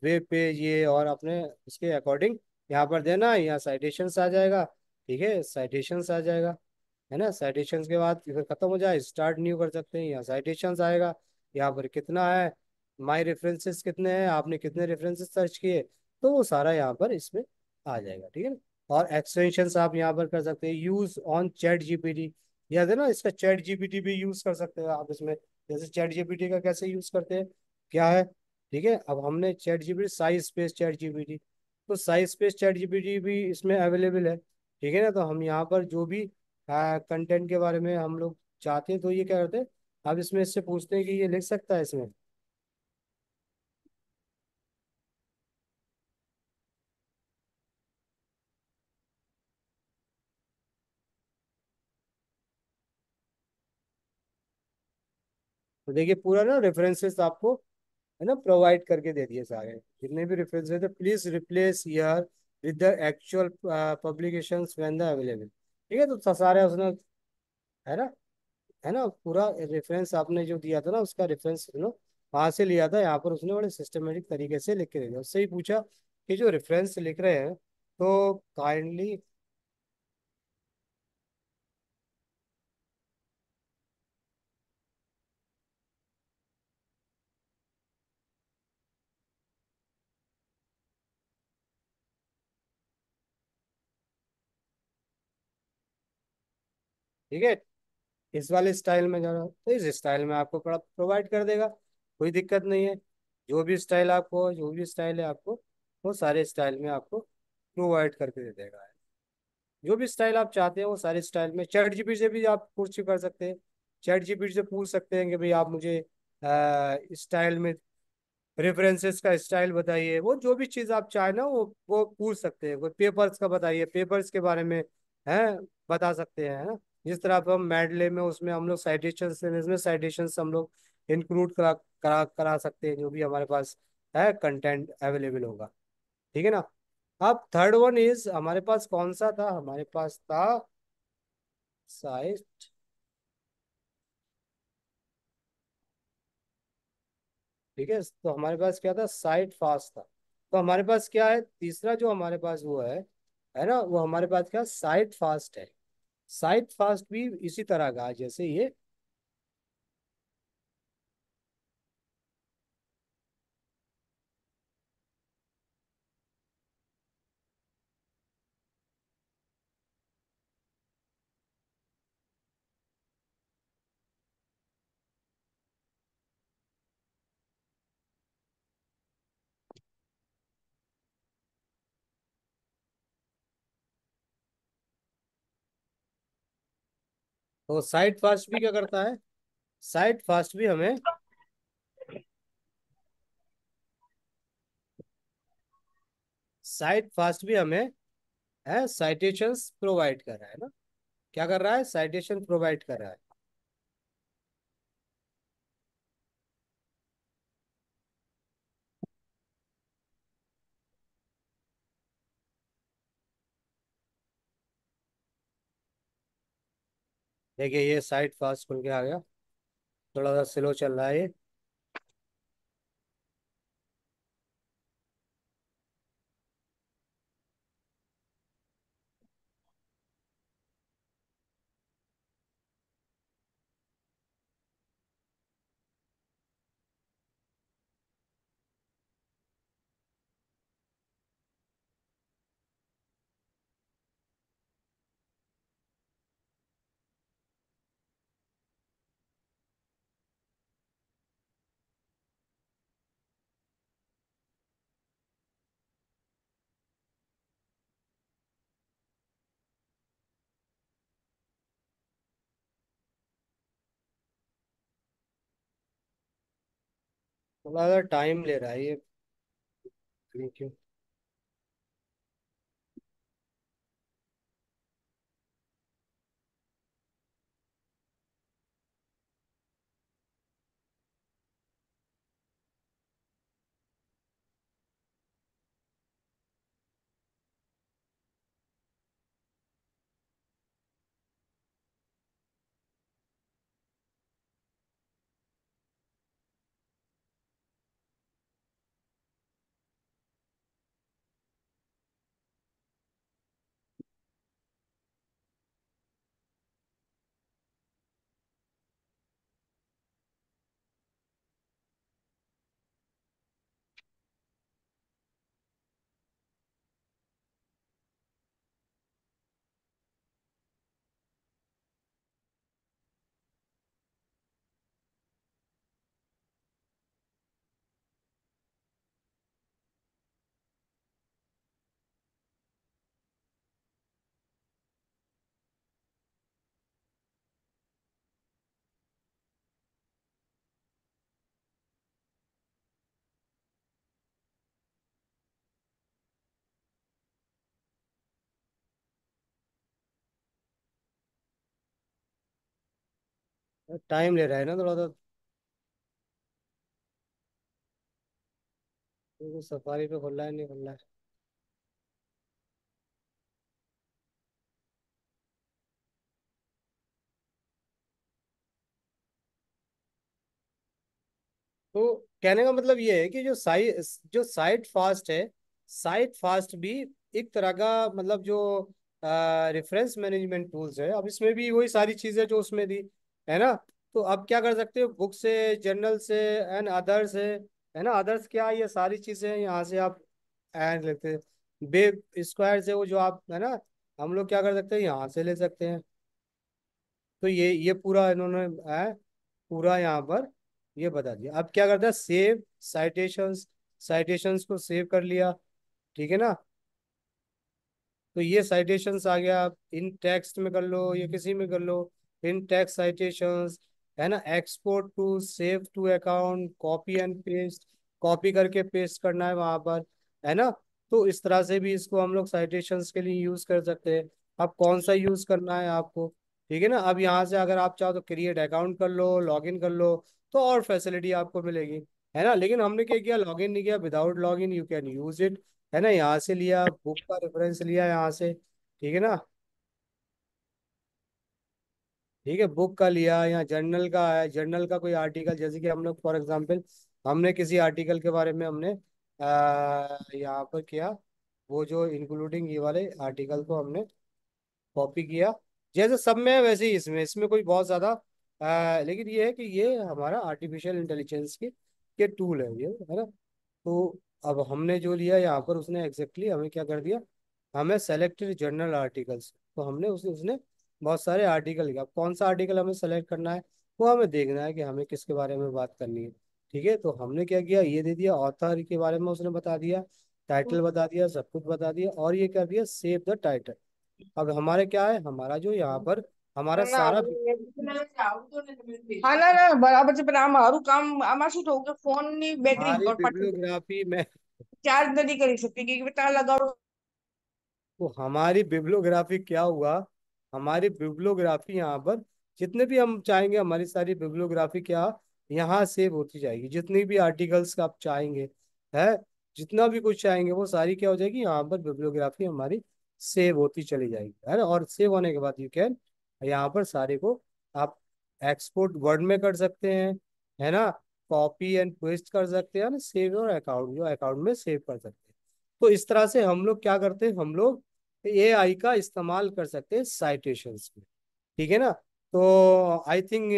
वेब पेज ये और अपने उसके अकॉर्डिंग यहाँ पर देना है, यहाँ साइटेशंस आ जाएगा, ठीक है, साइटेशंस आ जाएगा, है ना। साइटेशंस के बाद फिर खत्म हो जाए, स्टार्ट न्यू कर सकते हैं, यहाँ साइटेशंस आएगा, यहाँ पर कितना है, माई रेफरेंसेस कितने हैं, आपने कितने रेफरेंसेस सर्च किए, तो वो सारा यहाँ पर इसमें आ जाएगा, ठीक है ना। और एक्सटेंशंस आप यहाँ पर कर सकते हैं, यूज ऑन चैट जीपीटी, याद है ना, इसका चैट जीपीटी भी यूज कर सकते हो आप इसमें। जैसे चैट जीपीटी का कैसे यूज करते हैं, क्या है, ठीक है। अब हमने chat GPT, size space chat GPT, तो साइज स्पेस चैट जीपीटी भी इसमें अवेलेबल है, ठीक है ना। तो हम यहाँ पर जो भी कंटेंट के बारे में हम लोग चाहते हैं, तो ये क्या करते हैं, अब इसमें इससे पूछते हैं कि ये लिख सकता है इसमें। तो देखिए पूरा ना रेफरेंसेस आपको, है ना, प्रोवाइड करके दे दिए सारे, जितने भी रेफरेंसेस है, please replace year with the actual publications when the available, ठीक है। तो सारे उसने, है ना, है ना, पूरा रेफरेंस आपने जो दिया था ना, उसका रेफरेंस वहां से लिया था, यहाँ पर उसने बड़े सिस्टमेटिक तरीके से लिख के दे दिया। उससे ही पूछा कि जो रेफरेंस लिख रहे हैं, तो काइंडली, ठीक है, इस वाले स्टाइल में जाना, तो इस स्टाइल में आपको प्रोवाइड कर देगा, कोई दिक्कत नहीं है। जो भी स्टाइल आपको, जो भी स्टाइल है आपको, वो सारे स्टाइल में आपको प्रोवाइड करके दे देगा। जो भी स्टाइल आप चाहते हैं वो सारे स्टाइल में चैट जीपीटी से भी आप पूछ कर सकते हैं। चैट जीपीटी से पूछ सकते हैं कि भाई आप मुझे स्टाइल में रेफरेंसेस का स्टाइल बताइए, वो जो भी चीज़ आप चाहे ना वो पूछ सकते हैं। कोई पेपर्स का बताइए, पेपर्स के बारे में है बता सकते हैं, है ना। जिस तरह अब हम मेडले में उसमें हम लोग साइटेशंस, इसमें साइटेशंस हम लोग इंक्लूड करा सकते हैं, जो भी हमारे पास है कंटेंट अवेलेबल होगा। ठीक है ना। अब थर्ड वन इज हमारे पास कौन सा था, हमारे पास था साइट। ठीक है, तो हमारे पास क्या था, साइट फास्ट था। तो हमारे पास क्या है तीसरा जो हमारे पास वो है ना, वो हमारे पास क्या साइट फास्ट है। साइट फास्ट भी इसी तरह का है जैसे ये। तो साइट फास्ट भी क्या करता है, साइट फास्ट भी हमें, साइट फास्ट भी हमें है साइटेशंस प्रोवाइड कर रहा है ना। क्या कर रहा है, साइटेशन प्रोवाइड कर रहा है। देखिए ये साइट फास्ट खुल के आ गया, थोड़ा सा स्लो चल रहा है ये। थोड़ा सा टाइम ले रहा है ये। क्यों। टाइम ले रहा है ना थोड़ा सा। सफारी पे खुल रहा है नहीं खुल रहा है। तो कहने का मतलब ये है कि जो साइट फास्ट है, साइट फास्ट भी एक तरह का मतलब जो रेफरेंस मैनेजमेंट टूल्स है। अब इसमें भी वही सारी चीजें जो उसमें थी, है ना। तो अब क्या कर सकते हो, बुक से, जर्नल से एंड अदर्स है ना। अदर्स क्या है, ये सारी चीजें हैं, यहाँ से आप एंड लेते हैं। वेब स्क्वायर से वो जो आप है ना, हम लोग क्या कर सकते हैं, यहाँ से ले सकते हैं। तो ये पूरा इन्होंने है पूरा यहाँ पर ये बता दिया। अब क्या करता है, सेव साइटेशंस, साइटेशंस को सेव कर लिया। ठीक है ना। तो ये साइटेशंस आ गया, आप इन टेक्स्ट में कर लो या किसी में कर लो, इन टेक्स्ट साइटेशंस, है ना। Export to, save to account, copy and paste, copy करके पेस्ट करना है वहां पर, है ना। तो इस तरह से भी इसको हम लोग साइटेशंस के लिए यूज कर सकते हैं। अब कौन सा यूज करना है आपको, ठीक है ना। अब यहाँ से अगर आप चाहो तो क्रिएट अकाउंट कर लो, लॉग इन कर लो, तो और फैसिलिटी आपको मिलेगी, है ना। लेकिन हमने क्या किया, लॉग इन नहीं किया, without log in you can use it, है ना। यहाँ से लिया, बुक का रेफरेंस लिया यहाँ से, ठीक है ना। ठीक है, बुक का लिया, यहाँ जर्नल का है, जर्नल का कोई आर्टिकल, जैसे कि हम लोग फॉर एग्जांपल हमने किसी आर्टिकल के बारे में हमने यहाँ पर किया, वो जो इंक्लूडिंग ये वाले आर्टिकल को हमने कॉपी किया। जैसे सब में है वैसे ही इसमें इसमें कोई बहुत ज्यादा लेकिन ये है कि ये हमारा आर्टिफिशियल इंटेलिजेंस की के टूल है ये, है ना। तो अब हमने जो लिया यहाँ पर, उसने एग्जैक्टली हमें क्या कर दिया, हमें सेलेक्टेड जर्नल आर्टिकल्स, तो हमने उसने बहुत सारे आर्टिकल लिखा। अब कौन सा आर्टिकल हमें सेलेक्ट करना है, वो हमें देखना है कि हमें किसके बारे में बात करनी है। ठीक है, तो हमने क्या किया, ये दे दिया, ऑथर के बारे में उसने बता दिया, टाइटल बता दिया, सब कुछ बता दिया, और ये कर दिया सेव द टाइटल। अब हमारे क्या है, हमारा जो यहाँ पर हमारा सारा હા ના ના બરાબર છે પણ આમાં મારું કામ આમાં શું થયું કે ફોન ની બેટરી हमारी પાછી बिब्लियोग्राफी में ચાર્જ નથી કરી શકતી કે ત્યાં લગાડો तो हमारी बिब्लियोग्राफी क्या हुआ, हमारी बिब्लियोग्राफी यहाँ पर जितने भी हम चाहेंगे, हमारी सारी बिब्लियोग्राफी क्या यहाँ सेव होती जाएगी, जितनी भी आर्टिकल्स आप चाहेंगे, है, जितना भी कुछ चाहेंगे वो सारी क्या हो जाएगी, यहाँ पर बिब्लियोग्राफी हमारी सेव होती चली जाएगी, है ना। और सेव होने के बाद यू कैन यहाँ पर सारे को आप एक्सपोर्ट वर्ड में कर सकते हैं, है ना, कॉपी एंड पेस्ट कर सकते हैं ना, सेव और अकाउंट, जो अकाउंट में सेव कर सकते हैं। तो इस तरह से हम लोग क्या करते हैं, हम लोग एआई का इस्तेमाल कर सकते हैं साइटेशंस में, ठीक है ना। तो I think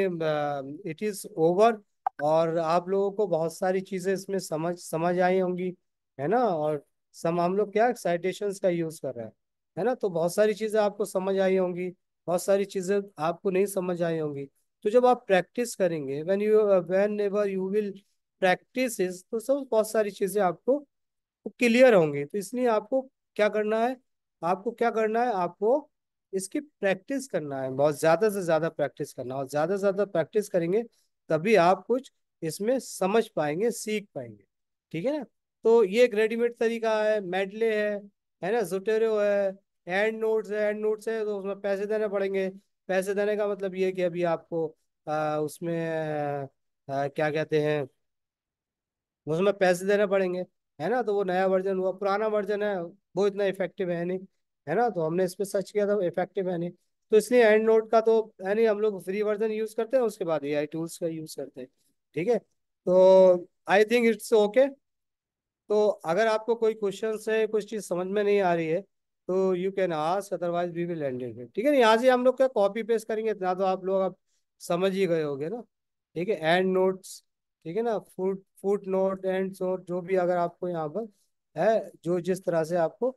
it is over, और आप लोगों को बहुत सारी चीजें इसमें समझ समझ आई होंगी, है ना। और सम हम लोग क्या साइटेशंस का यूज कर रहे हैं, है ना। तो बहुत सारी चीजें आपको समझ आई होंगी, बहुत सारी चीजें आपको नहीं समझ आई होंगी। तो जब आप प्रैक्टिस करेंगे, when ever you will practice is, तो सब बहुत सारी चीजें आपको क्लियर होंगे। तो इसलिए आपको क्या करना है, आपको क्या करना है, आपको इसकी प्रैक्टिस करना है, बहुत ज्यादा से ज्यादा प्रैक्टिस करना है, और ज्यादा से ज्यादा प्रैक्टिस करेंगे तभी आप कुछ इसमें समझ पाएंगे, सीख पाएंगे, ठीक है ना। तो ये एक रेडीमेड तरीका है, मेडले है ना, जोटेरो है, एंड नोट्स है, एंड नोट्स है तो उसमें पैसे देने पड़ेंगे। पैसे देने का मतलब ये है कि अभी आपको उसमें क्या कहते हैं, उसमें पैसे देने पड़ेंगे, है ना। तो वो नया वर्जन हुआ, पुराना वर्जन है वो इतना इफेक्टिव है नहीं, है ना। तो हमने इस पे सर्च किया था, इफेक्टिव है नहीं। तो इसलिए एंड नोट का तो है नहीं, हम लोग फ्री वर्जन यूज करते हैं, उसके बाद एआई टूल्स का यूज करते हैं, ठीक है। तो आई थिंक इट्स ओके। तो अगर आपको कोई क्वेश्चन है, कुछ चीज समझ में नहीं आ रही है, तो you can ask, otherwise we will end it, ठीक है। यहाँ से हम लोग क्या कॉपी पेस्ट करेंगे, इतना तो आप लोग अब समझ ही गए होगे ना, ठीक है। एंड नोट्स, ठीक है ना, फुट नोट, एंड नोट, जो भी अगर आपको यहाँ पर है, जो जिस तरह से आपको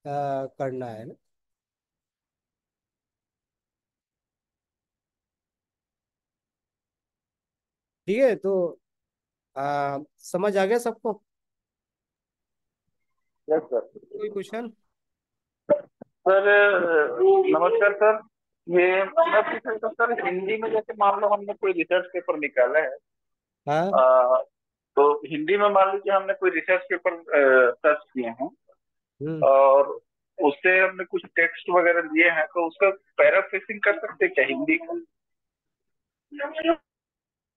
करना है ना, ठीक है। तो समझ आ गया सबको, यस सर। कोई क्वेश्चन। सर नमस्कार सर। ये मैं पूछ रहा था सर, हिंदी में जैसे मान लो हमने कोई रिसर्च पेपर निकाला है, हाँ। अ, तो हिंदी में मान लीजिए हमने कोई रिसर्च पेपर सर्च किए हैं हम्म। और उससे हमने कुछ टेक्स्ट वगैरह लिए हैं, तो उसका पैराफ्रेसिंग कर सकते हैं क्या हिंदी का?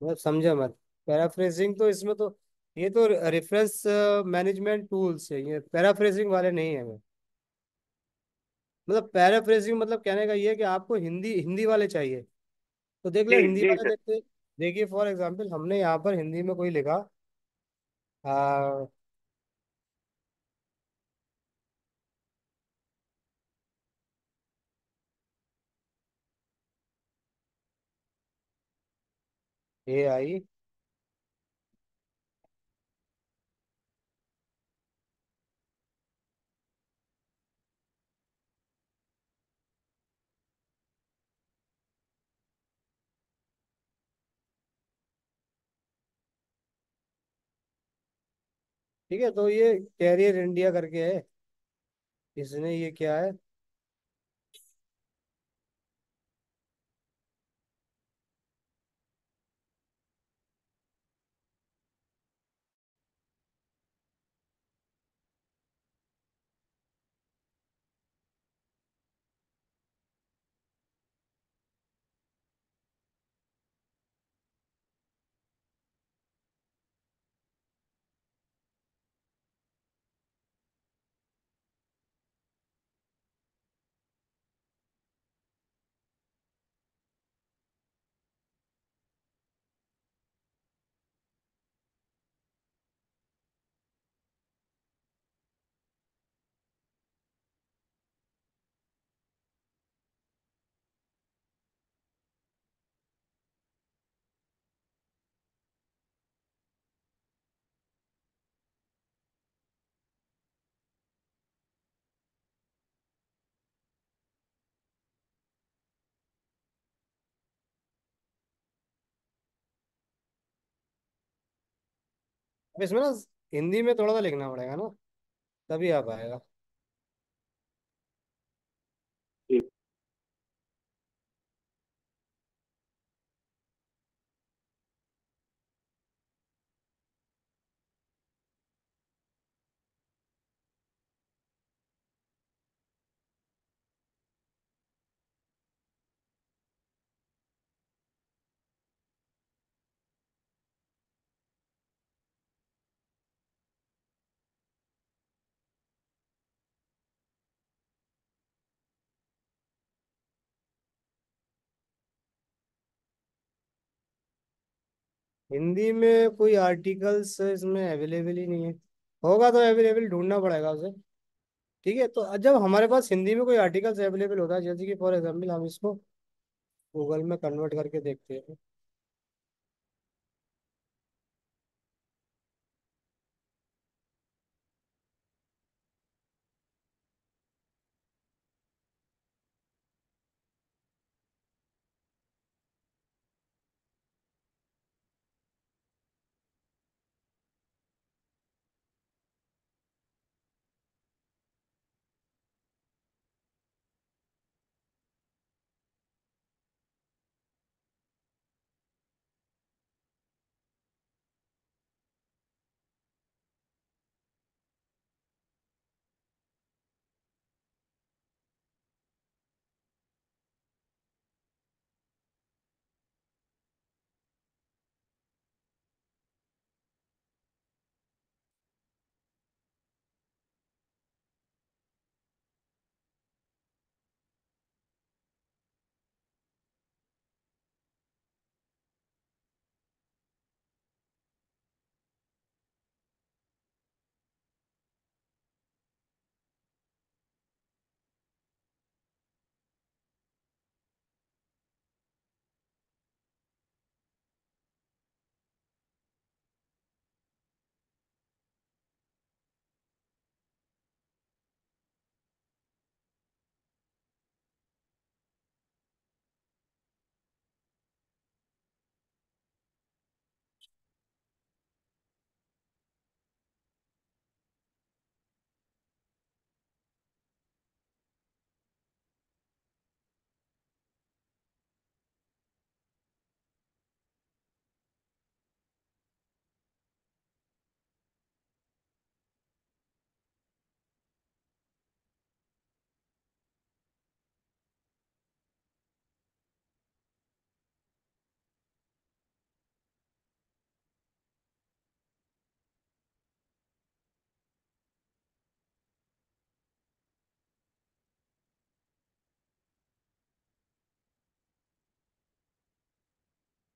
मैं समझा मत, पैराफ्रेजिंग तो इसमें तो ये तो रेफरेंस मैनेजमेंट टूल्स है, ये पैराफ्रेजिंग वाले नहीं है। मतलब पैराफ्रेजिंग मतलब कहने का ये है कि आपको हिंदी हिंदी वाले चाहिए, तो देख जी ले हिंदी जी वाले सर। देखते। देखिए फॉर एग्जांपल हमने यहाँ पर हिंदी में कोई लिखा, आ, ए आई, ठीक है। तो ये कैरियर इंडिया करके है, इसने ये क्या है, अब इसमें ना हिंदी में थोड़ा सा लिखना पड़ेगा ना, तभी आ पाएगा। हिंदी में कोई आर्टिकल्स इसमें अवेलेबल ही नहीं है। होगा तो अवेलेबल ढूंढना पड़ेगा उसे। ठीक है, तो जब हमारे पास हिंदी में कोई आर्टिकल्स अवेलेबल होता है, जैसे कि फॉर एग्जाम्पल हम इसको गूगल में कन्वर्ट करके देखते हैं।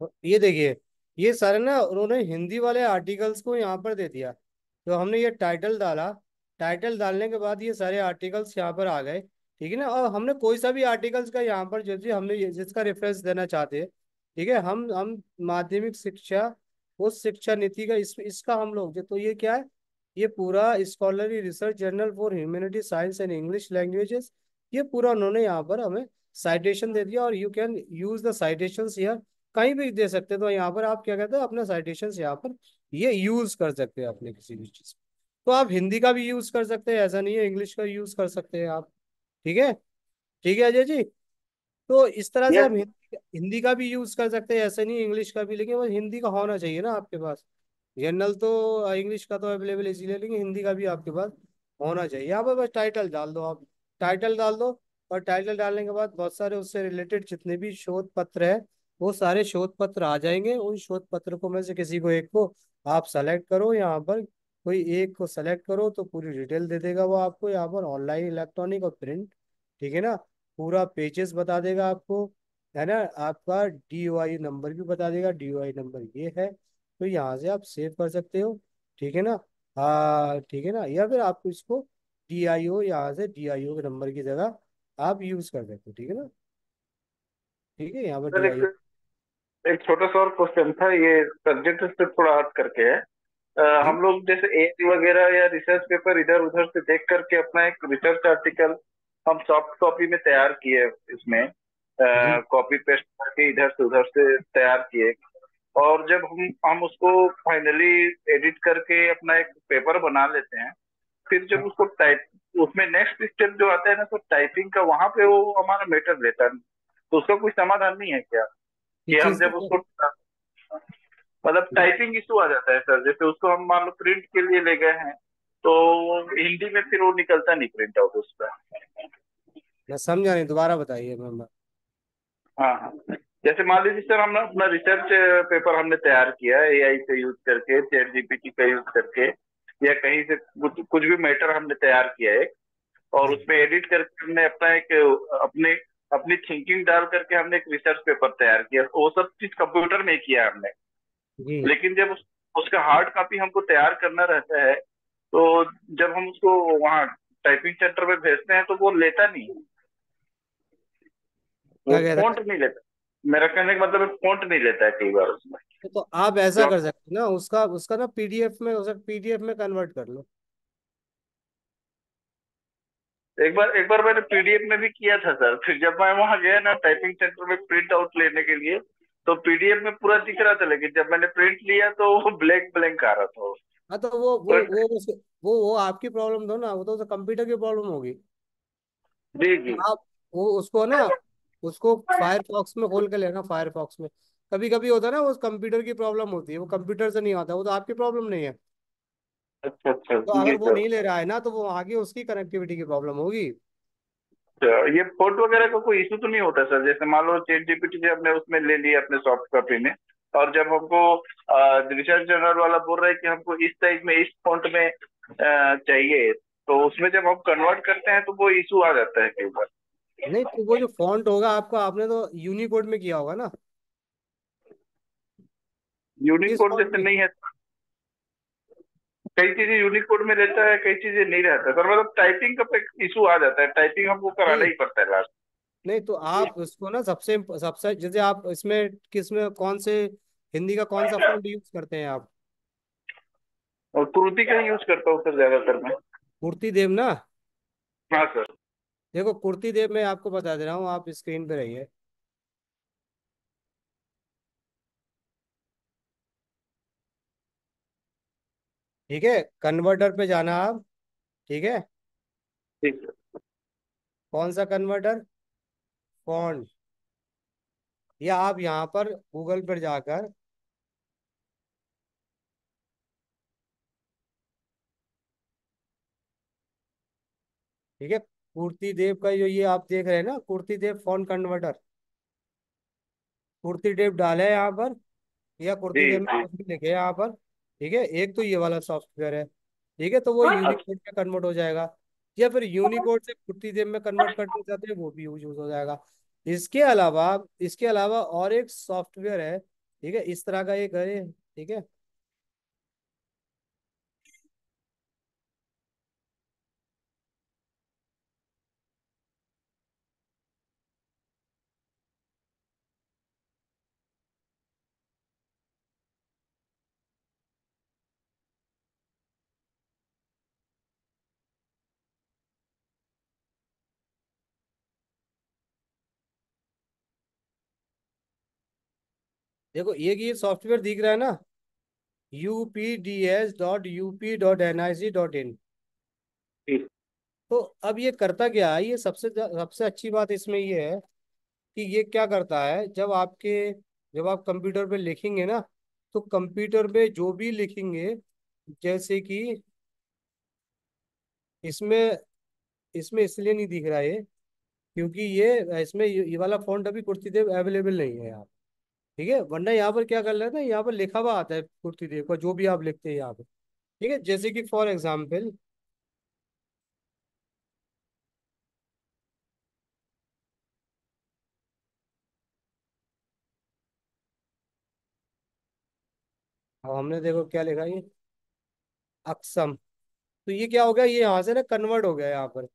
तो ये देखिए, ये सारे ना उन्होंने हिंदी वाले आर्टिकल्स को यहाँ पर दे दिया। तो हमने ये टाइटल डाला, टाइटल डालने के बाद ये सारे आर्टिकल्स यहाँ पर आ गए। ठीक है ना, और हमने कोई सा भी आर्टिकल्स का यहाँ पर जो भी हमने जिसका रेफरेंस देना चाहते हैं। ठीक है, हम माध्यमिक शिक्षा, उस शिक्षा नीति का इसका हम लोग जो, तो ये क्या है, ये पूरा scholarly research journal for humanity science and English languages, ये पूरा उन्होंने यहाँ पर हमें साइटेशन दे दिया। और you can use the citations here, कहीं भी दे सकते हैं। तो यहाँ पर आप क्या कहते हो, अपने साइटेशंस यहाँ पर ये यूज कर सकते हैं अपने किसी भी चीज। तो आप हिंदी का भी यूज कर सकते हैं, ऐसा नहीं है, इंग्लिश का यूज कर सकते हैं आप। ठीक है, ठीक है अजय जी। तो इस तरह से यस। हम हिंदी का भी यूज कर सकते हैं, ऐसे नहीं इंग्लिश का भी, लेकिन बस हिंदी का होना चाहिए ना आपके पास। जनरल तो इंग्लिश का तो अवेलेबल इसीलिए, लेकिन हिंदी का भी आपके पास होना चाहिए। यहाँ पर बस टाइटल डाल दो आप, टाइटल डाल दो। और टाइटल डालने के बाद बहुत सारे उससे रिलेटेड जितने भी शोध पत्र है, वो सारे शोध पत्र आ जाएंगे। उन शोध पत्र को में से किसी को एक को आप सेलेक्ट करो यहाँ पर, कोई एक को सेलेक्ट करो तो पूरी डिटेल दे देगा वो आपको यहाँ पर, ऑनलाइन, इलेक्ट्रॉनिक और प्रिंट। ठीक है ना, पूरा पेजेस बता देगा आपको, है ना। आपका DOI नंबर भी बता देगा, DOI नंबर ये है। तो यहाँ से आप सेव कर सकते हो। ठीक है ना, हाँ ठीक है ना, या फिर आपको इसको DIO, यहाँ से DIO के नंबर की जगह आप यूज कर सकते हो। ठीक है ना, ठीक है, यहाँ पर सर एक DIO। एक छोटा सा और क्वेश्चन था, ये सब्जेक्ट से थोड़ा हट करके है। जी हम लोग जैसे एआई वगैरह या रिसर्च पेपर इधर उधर से देख करके अपना एक रिसर्च आर्टिकल हम सॉफ्ट कॉपी में तैयार किए, इसमें जी कॉपी पेस्ट करके इधर से उधर से तैयार किए। और जब हम उसको फाइनली एडिट करके अपना एक पेपर बना लेते हैं, फिर जब उसको टाइप, उसमें नेक्स्ट स्टेप जो आता है ना, तो टाइपिंग का, वहां पे वो हमारा मैटर लेता है। तो उसका कोई समाधान नहीं है क्या? कि किस हम चीज जब का? उसको, मतलब टाइपिंग इशू आ जाता है सर, जैसे उसको हम मान लो प्रिंट के लिए ले गए हैं, तो हिंदी में फिर वो निकलता नहीं प्रिंट आउट उसका। मैं समझा नहीं, दोबारा बताइए मेंबर। हाँ हाँ। जैसे मान लीजिए सर, हमने अपना रिसर्च पेपर हमने तैयार किया है एआई से यूज करके, चैट जीपीटी का यूज करके, या कहीं से कुछ कुछ भी मैटर हमने तैयार किया है, और जी। उसमें एडिट करके हमने अपना एक अपने अपनी थिंकिंग डाल करके हमने एक रिसर्च पेपर तैयार किया, तो वो सब चीज कंप्यूटर में ही किया हमने। जी। लेकिन जब उसका हार्ड कॉपी हमको तैयार करना रहता है, तो जब हम उसको वहाँ टाइपिंग सेंटर में भेजते हैं, तो वो लेता नहीं, वो क्या कहता है? फॉन्ट नहीं लेता। मेरा कहने का मतलब है, फॉन्ट नहीं लेता है कई बार उसमें। तो आप ऐसा जो कर सकते हैं ना, उसका उसका ना पीडीएफ में, उसे पीडीएफ में कन्वर्ट कर लो। एक बार मैंने पीडीएफ में भी किया था सर, फिर जब मैं वहां गया ना टाइपिंग सेंटर में प्रिंट आउट लेने के लिए, तो पीडीएफ में पूरा दिख रहा था, लेकिन जब मैंने प्रिंट लिया तो वो ब्लैंक ब्लैंक आ रहा था वो। हाँ तो वो वो तो वो उस- वो आपकी प्रॉब्लम दो ना, वो तो कंप्यूटर की प्रॉब्लम होगी। जी तो जी। आप वो उसको ना, उसको फायरफॉक्स में खोल के लेना, फायरफॉक्स में। कभी कभी होता है ना, वो कंप्यूटर की प्रॉब्लम होती है, वो कंप्यूटर से नहीं आता, वो तो आपकी प्रॉब्लम नहीं है। अच्छा अच्छा तो जी अगर वो सर। नहीं ले रहा है ना, तो वो आगे उसकी कनेक्टिविटी की प्रॉब्लम होगी। अच्छा, ये फोटो वगैरह का कोई इशू तो नहीं होता सर? जैसे मान लो चैट जीपीटी से हमने उसमें ले लिया अपने सॉफ्ट कॉपी में, और जब हमको रिसर्च जर्नल वाला बोल रहा है कि हमको इस साइज में इस फॉन्ट में चाहिए, तो उसमें जब हम कन्वर्ट करते हैं तो वो इशू आ जाता है कई बार। नहीं तो वो जो फॉन्ट होगा आपका, आपने तो यूनिकोड में किया होगा ना? यूनिक किस कोड फॉन्ट जैसे में? नहीं है, कई चीजें यूनिक कोड में रहता है, कई चीजें नहीं रहता है सर, मतलब टाइपिंग का इशू आ जाता है, टाइपिंग हमको कराना नहीं, ही पड़ता है लास्ट। नहीं तो आप उसको ना सबसे सबसे, जैसे आप इसमें किस में, कौन से हिंदी का कौन सा फॉन्ट यूज करते हैं आप? और त्रुटि का यूज करता हूँ सर ज्यादातर मैं। कुर्ती देव ना? हाँ सर। देखो कुर्ती देव मैं आपको बता दे रहा हूँ, आप स्क्रीन पे रहिए। ठीक है, कन्वर्टर पे जाना आप। ठीक है। ठीक है। कौन सा कन्वर्टर? फॉन्ट। या आप यहाँ पर गूगल पर जाकर, ठीक है, कुर्ती देव का जो ये आप देख रहे हैं ना, कुर्ती देव फॉन्ट कन्वर्टर, कुर्ती देव डाले यहाँ पर, या जी कुर्ती देव में जी। कुछ भी लिखे यहाँ पर। ठीक है, एक तो ये वाला सॉफ्टवेयर है। ठीक है, तो वो अच्छा। यूनिकोड में कन्वर्ट हो जाएगा। या फिर यूनिकोड से कुर्ती देव में कन्वर्ट करना चाहते हैं, वो भी यूज हो जाएगा। इसके अलावा और एक सॉफ्टवेयर है, ठीक है, इस तरह का एक है। ठीक है। देखो ये सॉफ्टवेयर दिख रहा है ना, UPDS.UP.NIC.in। ठीक। तो अब ये करता क्या है, ये सबसे अच्छी बात इसमें ये है कि ये क्या करता है, जब आप कंप्यूटर पे लिखेंगे ना, तो कंप्यूटर पे जो भी लिखेंगे, जैसे कि इसमें इसमें इसलिए नहीं दिख रहा है, क्योंकि ये इसमें ये वाला फॉन्ट अभी कुर्ती देव अवेलेबल नहीं है यहाँ। ठीक है, वरना यहाँ पर क्या कर लेते हैं, यहाँ पर लिखा हुआ आता है कुर्ती देव का, जो भी आप लिखते हैं यहाँ पे। ठीक है, जैसे कि फॉर एग्जाम्पल, अब हमने देखो क्या लिखा है, ये अक्षम। तो ये क्या हो गया, ये यहाँ से ना कन्वर्ट हो गया यहाँ पर।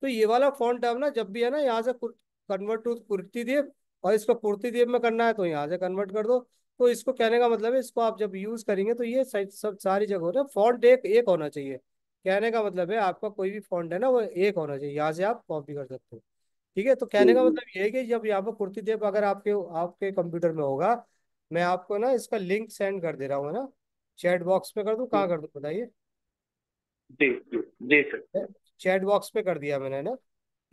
तो ये वाला फॉन्ट अब ना, जब भी है ना, यहाँ से कन्वर्ट टू कुर्ती देव, और इसको कुर्ती देव में करना है तो यहाँ से कन्वर्ट कर दो। तो इसको कहने का मतलब है, इसको आप जब यूज करेंगे तो ये सब सारी जगह ना फॉन्ट एक एक होना चाहिए। कहने का मतलब है, आपका कोई भी फॉन्ट है ना, वो एक होना चाहिए, यहाँ से आप कॉपी कर सकते हो। ठीक है, तो जी कहने का जी। मतलब ये है कि जब यहाँ पर कुर्ती देव अगर आपके आपके कंप्यूटर में होगा, मैं आपको ना इसका लिंक सेंड कर दे रहा हूँ, है ना। चैट बॉक्स पे कर दूँ, कहाँ कर दूँ बताइए। जी जी जी सर। चैट बॉक्स पे कर दिया मैंने ना।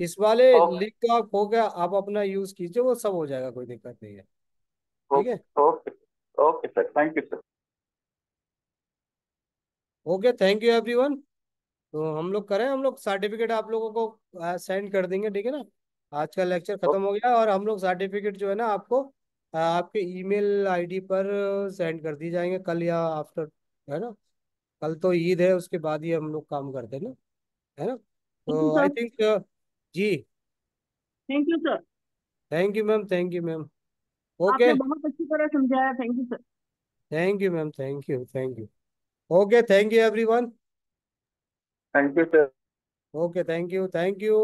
इस वाले ओके लिंक का आप हो गया, आप अपना यूज कीजिए, वो सब हो जाएगा, कोई दिक्कत नहीं है। ठीक है। Okay okay okay sir, thank you sir. Okay, thank you everyone. तो हम लोग करें, हम लोग सर्टिफिकेट आप लोगों को सेंड कर देंगे, ठीक है ना। आज का लेक्चर खत्म हो गया, और हम लोग सर्टिफिकेट जो है ना आपको आपके ईमेल आईडी पर सेंड कर दी जाएंगे कल या आफ्टर, है ना। कल तो ईद है, उसके बाद ही हम लोग काम करते हैं ना, है ना। थैंक यू तो आई सर। थिंक जी। Thank you sir. Thank you ma'am, thank you ma'am. आपने ओके। बहुत अच्छी तरह समझाया, thank you sir. Thank you ma'am, thank you, thank you. Okay, thank you everyone. Thank you sir. Okay, thank you, thank you.